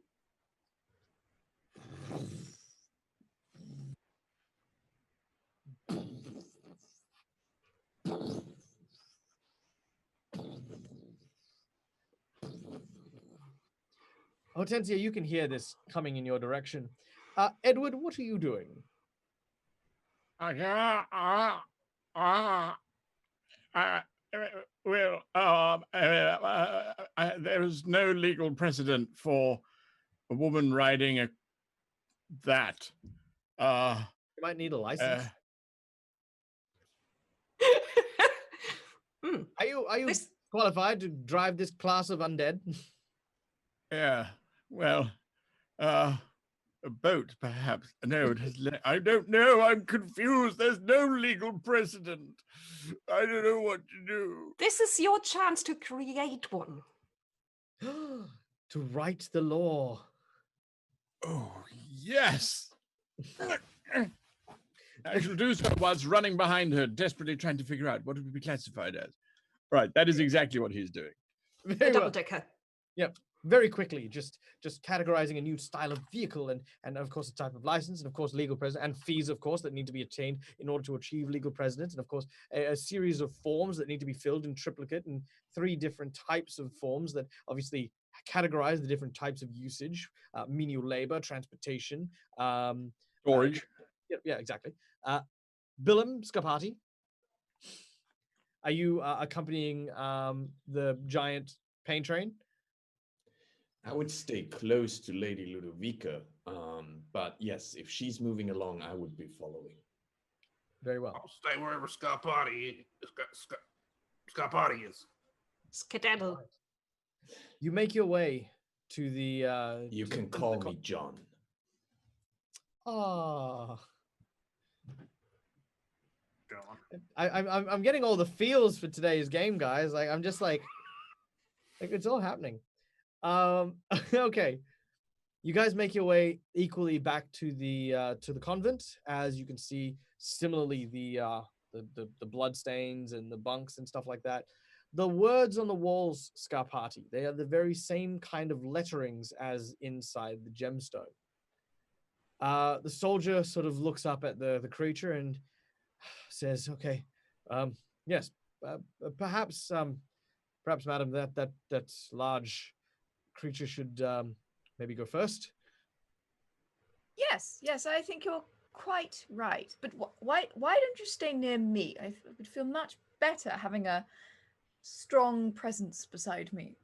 Hortensia, you can hear this coming in your direction. Edward, what are you doing? There is no legal precedent for a woman riding that. You might need a license. Are you qualified to drive this class of undead? Yeah. Well, a boat, perhaps. No, it has. I don't know. I'm confused. There's no legal precedent. I don't know what to do. This is your chance to create one. To write the law. Oh, yes. I shall do so whilst running behind her, desperately trying to figure out what it would be classified as. Right, that is exactly what he's doing. A double decker. Yep. Very quickly, just categorizing a new style of vehicle and of course a type of license and of course legal precedent and fees of course that need to be attained in order to achieve legal precedence and of course a series of forms that need to be filled in triplicate and 3 different types of forms that obviously categorize the different types of usage, menial labor, transportation, storage. Yeah, exactly. Billum, Scarpati, are you accompanying the giant pain train? I would stay close to Lady Ludovica, but yes, if she's moving along, I would be following. Very well. I'll stay wherever Scarpati is. Skedaddle. You make your way to the. You can call me John. Ah. John. I'm getting all the feels for today's game, guys. Like I'm just like it's all happening. Okay. You guys make your way equally back to the convent. As you can see, similarly the blood stains and the bunks and stuff like that. The words on the walls, Scarpati, they are the very same kind of letterings as inside the gemstone. The soldier sort of looks up at the creature and says, "Okay, yes, perhaps, madam, that large creature should maybe go first." Yes, I think you're quite right. But why don't you stay near me? I would feel much better having a strong presence beside me.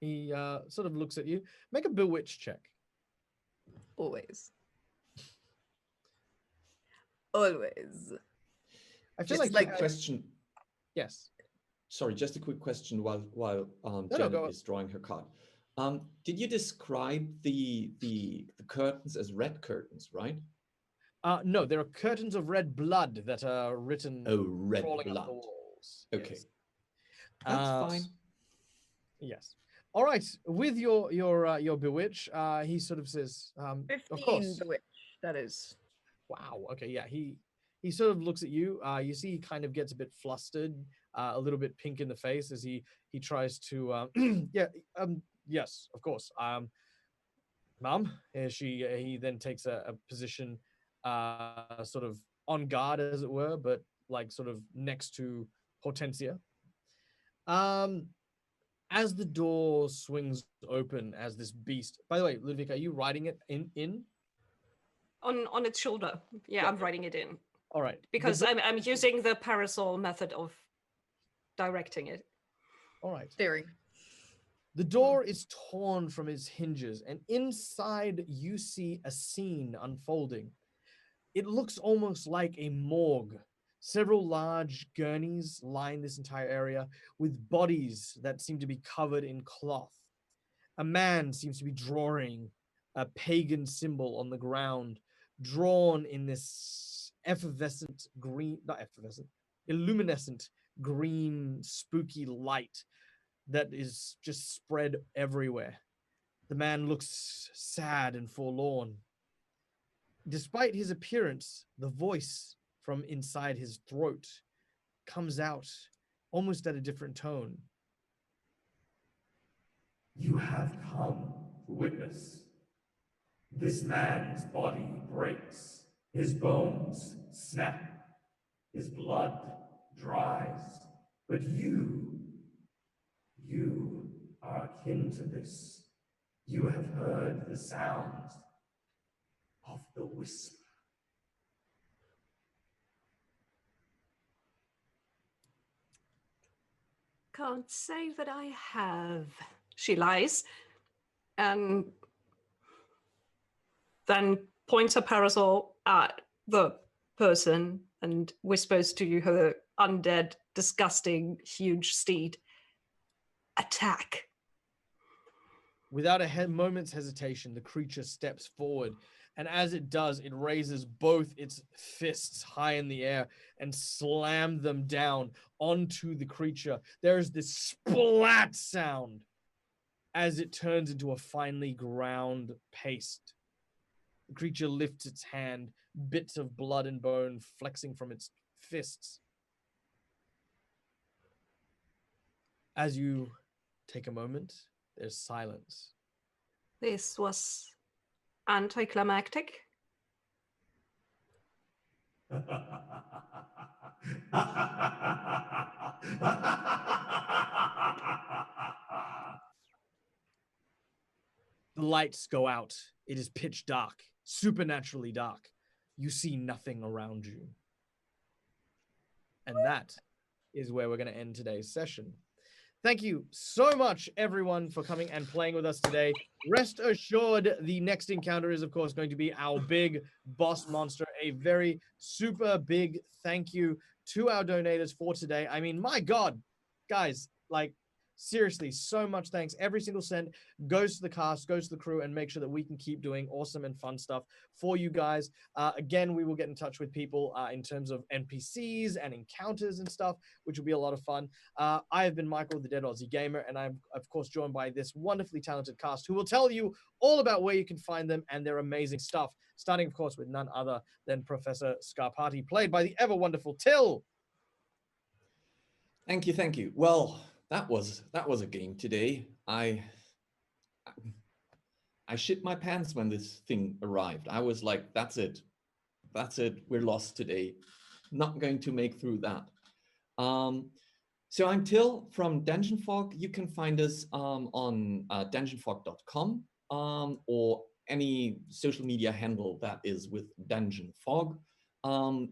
He sort of looks at you. Make a bewitch check. Always. Always. I feel Just like a quick question. Yes. Sorry, just a quick question while No, Jen is drawing her card. Did you describe the curtains as red curtains, right? No, there are curtains of red blood that are written. Oh, red crawling up blood. the walls. Okay, Yes. that's fine. Yes. All right. With your bewitch, he sort of says, 15 of course. bewitch, that is. Wow. Okay. Yeah. He sort of looks at you. You see, he kind of gets a bit flustered, a little bit pink in the face as he tries to. Yes, of course. Mom. He then takes a position, sort of on guard, as it were, but like sort of next to Hortensia. As the door swings open, as this beast. By the way, Ludovica, are you riding it in? On its shoulder. Yeah, I'm riding it in. All right. Because I'm using the parasol method of directing it. All right. Steering. The door is torn from its hinges, and inside you see a scene unfolding. It looks almost like a morgue. Several large gurneys line this entire area with bodies that seem to be covered in cloth. A man seems to be drawing a pagan symbol on the ground, drawn in this effervescent green, not effervescent, illuminescent green, spooky light that is just spread everywhere. The man looks sad and forlorn. Despite his appearance, the voice from inside his throat comes out almost at a different tone. You have come to witness. This man's body breaks, his bones snap, his blood dries, but you are akin to this. You have heard the sounds of the whisper. Can't say that I have. She lies, and then points her parasol at the person and whispers to her undead, disgusting, huge steed, attack. Without a moment's hesitation, the creature steps forward, and as it does, it raises both its fists high in the air and slams them down onto the creature. There's this splat sound as it turns into a finely ground paste. The creature lifts its hand, bits of blood and bone flexing from its fists. As you take a moment, there's silence. This was anticlimactic. The lights go out. It is pitch dark, supernaturally dark. You see nothing around you. And that is where we're going to end today's session. Thank you so much, everyone, for coming and playing with us today. Rest assured, the next encounter is, of course, going to be our big boss monster. A very super big thank you to our donators for today. I mean, my God, guys, like, seriously, so much thanks. Every single cent goes to the cast, goes to the crew, and make sure that we can keep doing awesome and fun stuff for you guys. Again, we will get in touch with people in terms of NPCs and encounters and stuff, which will be a lot of fun. I have been Michael, the Dead Aussie Gamer, and I'm, of course, joined by this wonderfully talented cast who will tell you all about where you can find them and their amazing stuff, starting, of course, with none other than Professor Scarpati, played by the ever-wonderful Till. Thank you, thank you. Well, that was a game today. I shit my pants when this thing arrived. I was like, that's it, we're lost today. Not going to make through that. So I'm Till from Dungeon Fog. You can find us on dungeonfog.com or any social media handle that is with Dungeon Fog.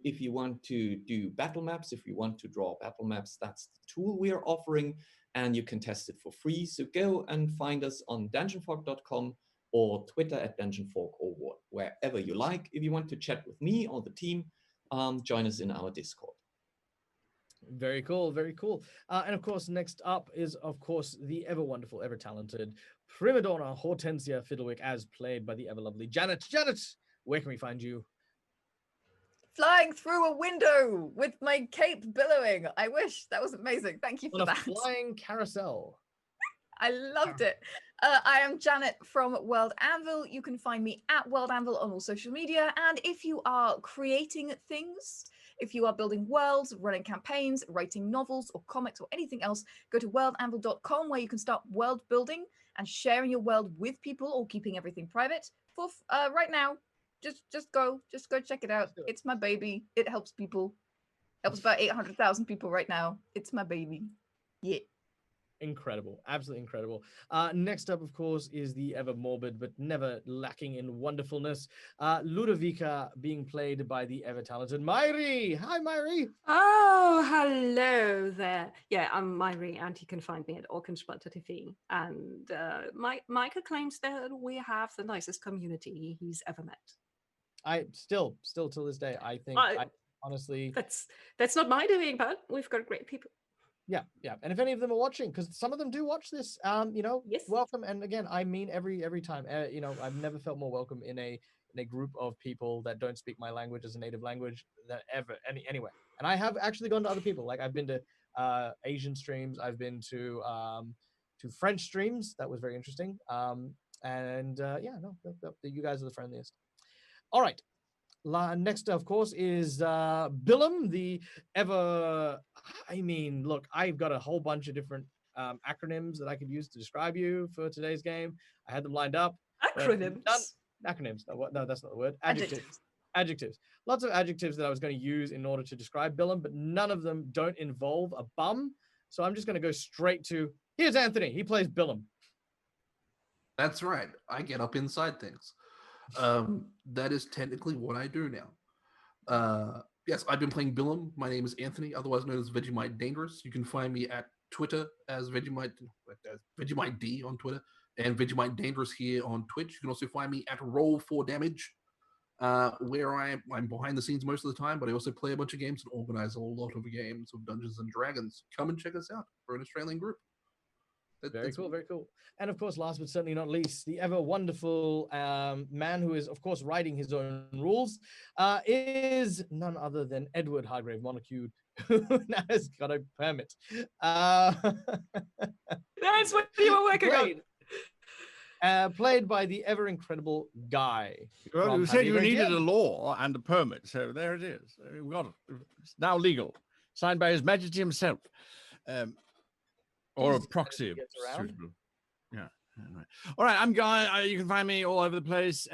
If you want to do battle maps, if you want to draw battle maps, that's the tool we are offering, and you can test it for free. So go and find us on dungeonfog.com or Twitter at dungeonfog or wherever you like. If you want to chat with me or the team, join us in our Discord. Very cool, very cool. And of course, next up is, of course, the ever wonderful, ever talented prima donna Hortensia Fiddlewick, as played by the ever lovely Janet. Janet, where can we find you? Flying through a window with my cape billowing. I wish. That was amazing. Thank you for On a that. flying carousel. I loved it. I am Janet from World Anvil. You can find me at World Anvil on all social media. And if you are creating things, if you are building worlds, running campaigns, writing novels or comics or anything else, go to worldanvil.com where you can start world building and sharing your world with people or keeping everything private. For right now, just go check it out. It's my baby. It helps people. Helps about 800,000 people right now. It's my baby. Yeah. Incredible, absolutely incredible. Next up, of course, is the ever morbid but never lacking in wonderfulness, Ludovica, being played by the ever talented Mhaire. Hi, Mhaire. Oh, hello there. Yeah, I'm Mhaire, and you can find me at Orkensplattertv. And Micah claims that we have the nicest community he's ever met. I still till this day, I think, honestly, that's not my doing, but we've got great people. Yeah, yeah. And if any of them are watching, because some of them do watch this, Yes. welcome. And again, I mean every time. I've never felt more welcome in a group of people that don't speak my language as a native language than ever anywhere. And I have actually gone to other people. Like I've been to Asian streams. I've been to French streams. That was very interesting. You guys are the friendliest. All right. Next, of course, is Billum, the ever. I mean, look, I've got a whole bunch of different acronyms that I could use to describe you for today's game. I had them lined up. Acronyms. Acronyms. No, that's not the word. Adjectives. Lots of adjectives that I was going to use in order to describe Billum, but none of them don't involve a bum. So I'm just going to go straight to here's Anthony. He plays Billum. That's right. I get up inside things. That is technically what I do now. Yes, I've been playing Billum. My name is Anthony, otherwise known as Vegemite Dangerous. You can find me at Twitter as Vegemite D on Twitter, and Vegemite Dangerous here on Twitch. You can also find me at Roll for Damage, where I'm behind the scenes most of the time, but I also play a bunch of games and organize a lot of games of Dungeons and Dragons. Come and check us out. We're an Australian group. Very cool, very cool. And of course, last but certainly not least, the ever wonderful man who is, of course, writing his own rules is none other than Edward Hargrave Montague, who now has got a permit. That's what you were working on. Played by the ever incredible Guy. Well, you said you needed a law and a permit, so there it is. We've got it. It's now legal. Signed by His Majesty himself. Or a proxy. Suitable. Yeah. Anyway. All right, I'm Guy. You can find me all over the place.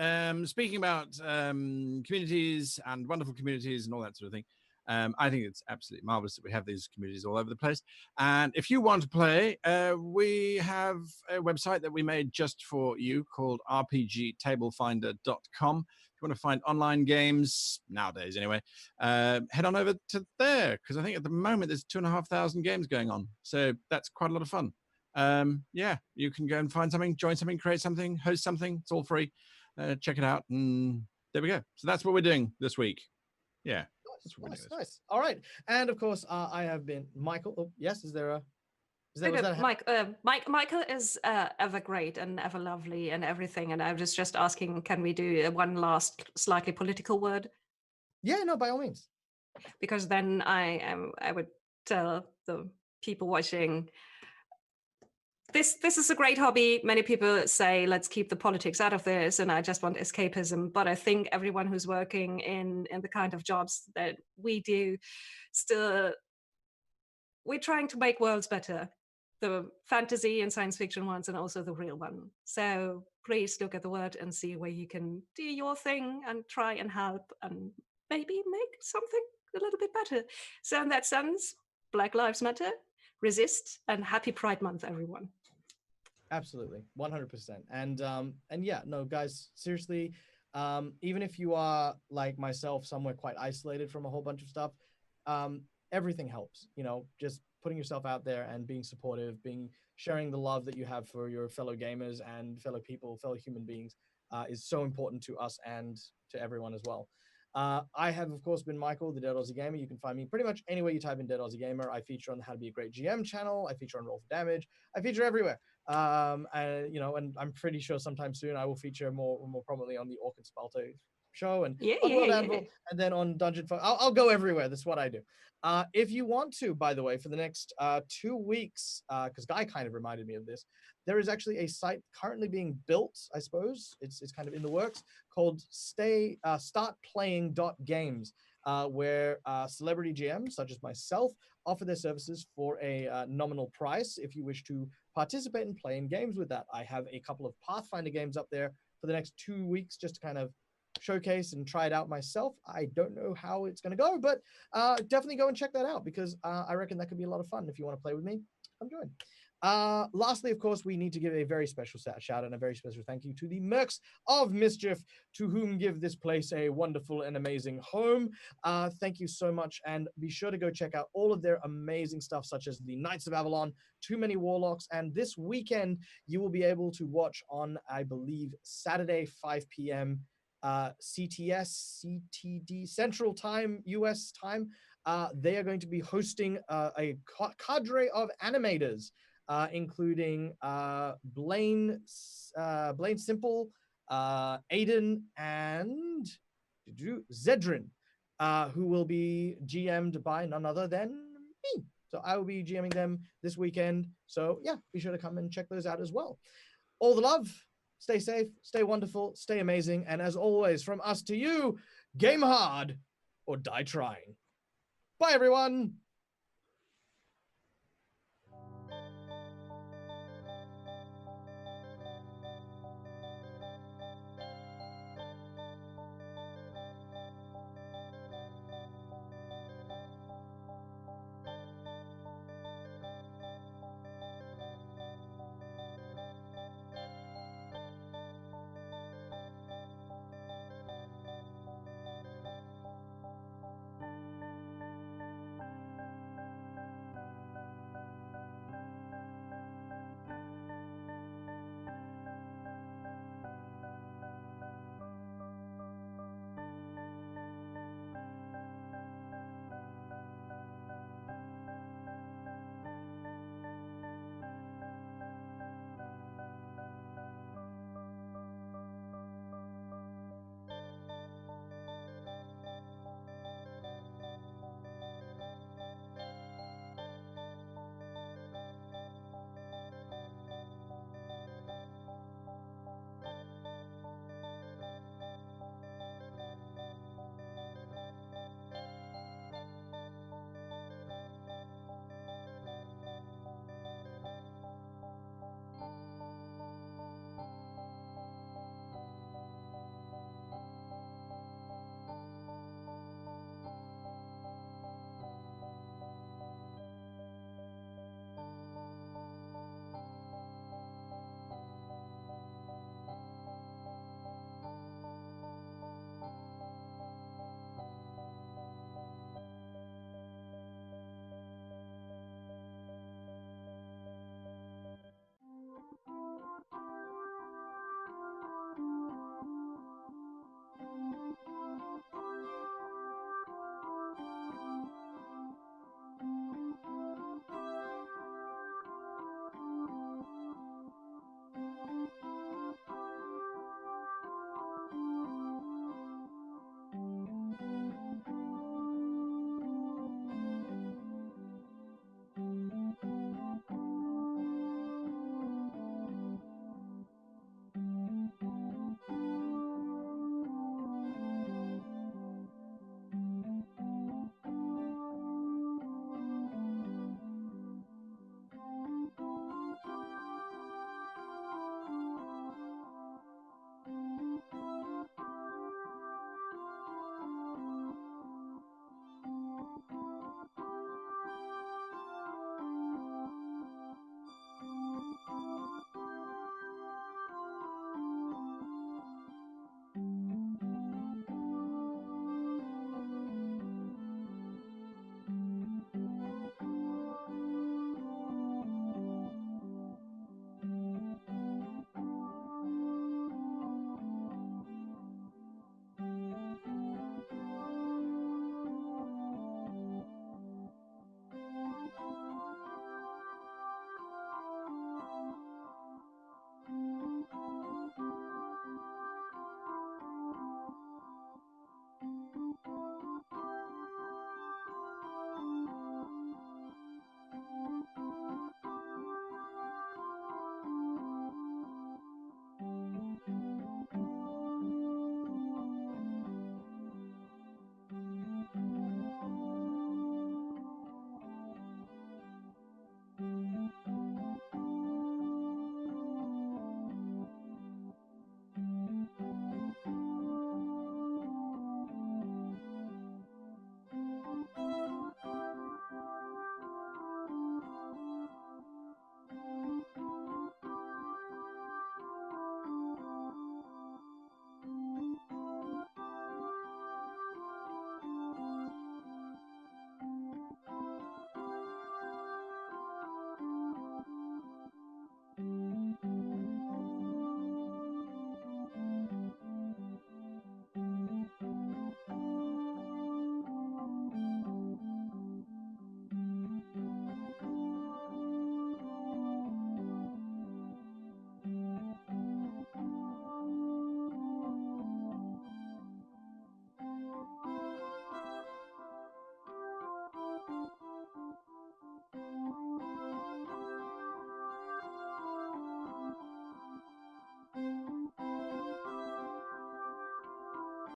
Speaking about communities and wonderful communities and all that sort of thing. I think it's absolutely marvelous that we have these communities all over the place. And if you want to play, we have a website that we made just for you called rpgtablefinder.com. If you want to find online games, nowadays anyway, head on over to there, because I think at the moment there's 2,500 games going on. So that's quite a lot of fun. Yeah, you can go and find something, join something, create something, host something. It's all free. Check it out. And there we go. So that's what we're doing this week. Yeah. Nice. All right. And of course, I have been Michael. Oh, yes. Is there a... Michael is ever great and ever lovely and everything. And I was just asking, can we do one last slightly political word? Yeah, no, by all means. Because then I would tell the people watching, this is a great hobby. Many people say, let's keep the politics out of this, and I just want escapism. But I think everyone who's working in the kind of jobs that we do, still, we're trying to make worlds better. The fantasy and science fiction ones, and also the real one. So please look at the word and see where you can do your thing and try and help and maybe make something a little bit better. So in that sense, Black Lives Matter, resist, and happy Pride Month, everyone. Absolutely, 100%. And yeah, no, guys, seriously, even if you are like myself, somewhere quite isolated from a whole bunch of stuff, everything helps. Just putting yourself out there and being supportive, sharing the love that you have for your fellow gamers and fellow people, fellow human beings, is so important to us and to everyone as well. I have, of course, been Michael, the Dead Aussie Gamer. You can find me pretty much anywhere you type in Dead Aussie Gamer. I feature on the How to Be a Great GM channel. I feature on Roll for Damage. I feature everywhere. And I'm pretty sure sometime soon I will feature more prominently on the Orchid Spalto show and and then on Dungeon Folk. I'll go everywhere. That's what I do. If you want to, by the way, for the next 2 weeks, because Guy kind of reminded me of this, there is actually a site currently being built, I suppose. It's kind of in the works, called startplaying.games, where celebrity GMs, such as myself, offer their services for a nominal price if you wish to participate and play in games with that. I have a couple of Pathfinder games up there for the next 2 weeks just to kind of showcase and try it out myself. I don't know how it's going to go, but definitely go and check that out, because I reckon that could be a lot of fun. If you want to play with me, come join. Lastly, of course, we need to give a very special shout and a very special thank you to the Mercs of Mischief, to whom give this place a wonderful and amazing home. Thank you so much, and be sure to go check out all of their amazing stuff, such as the Knights of Avalon, Too Many Warlocks, and this weekend you will be able to watch on, I believe, Saturday, 5 p.m. CTD Central Time, US time, they are going to be hosting a cadre of animators, including Blaine Simple, Aiden, and Zedrin, who will be GM'd by none other than me. So I will be GMing them this weekend. So yeah, be sure to come and check those out as well. All the love. Stay safe, stay wonderful, stay amazing. And as always, from us to you, game hard or die trying. Bye, everyone.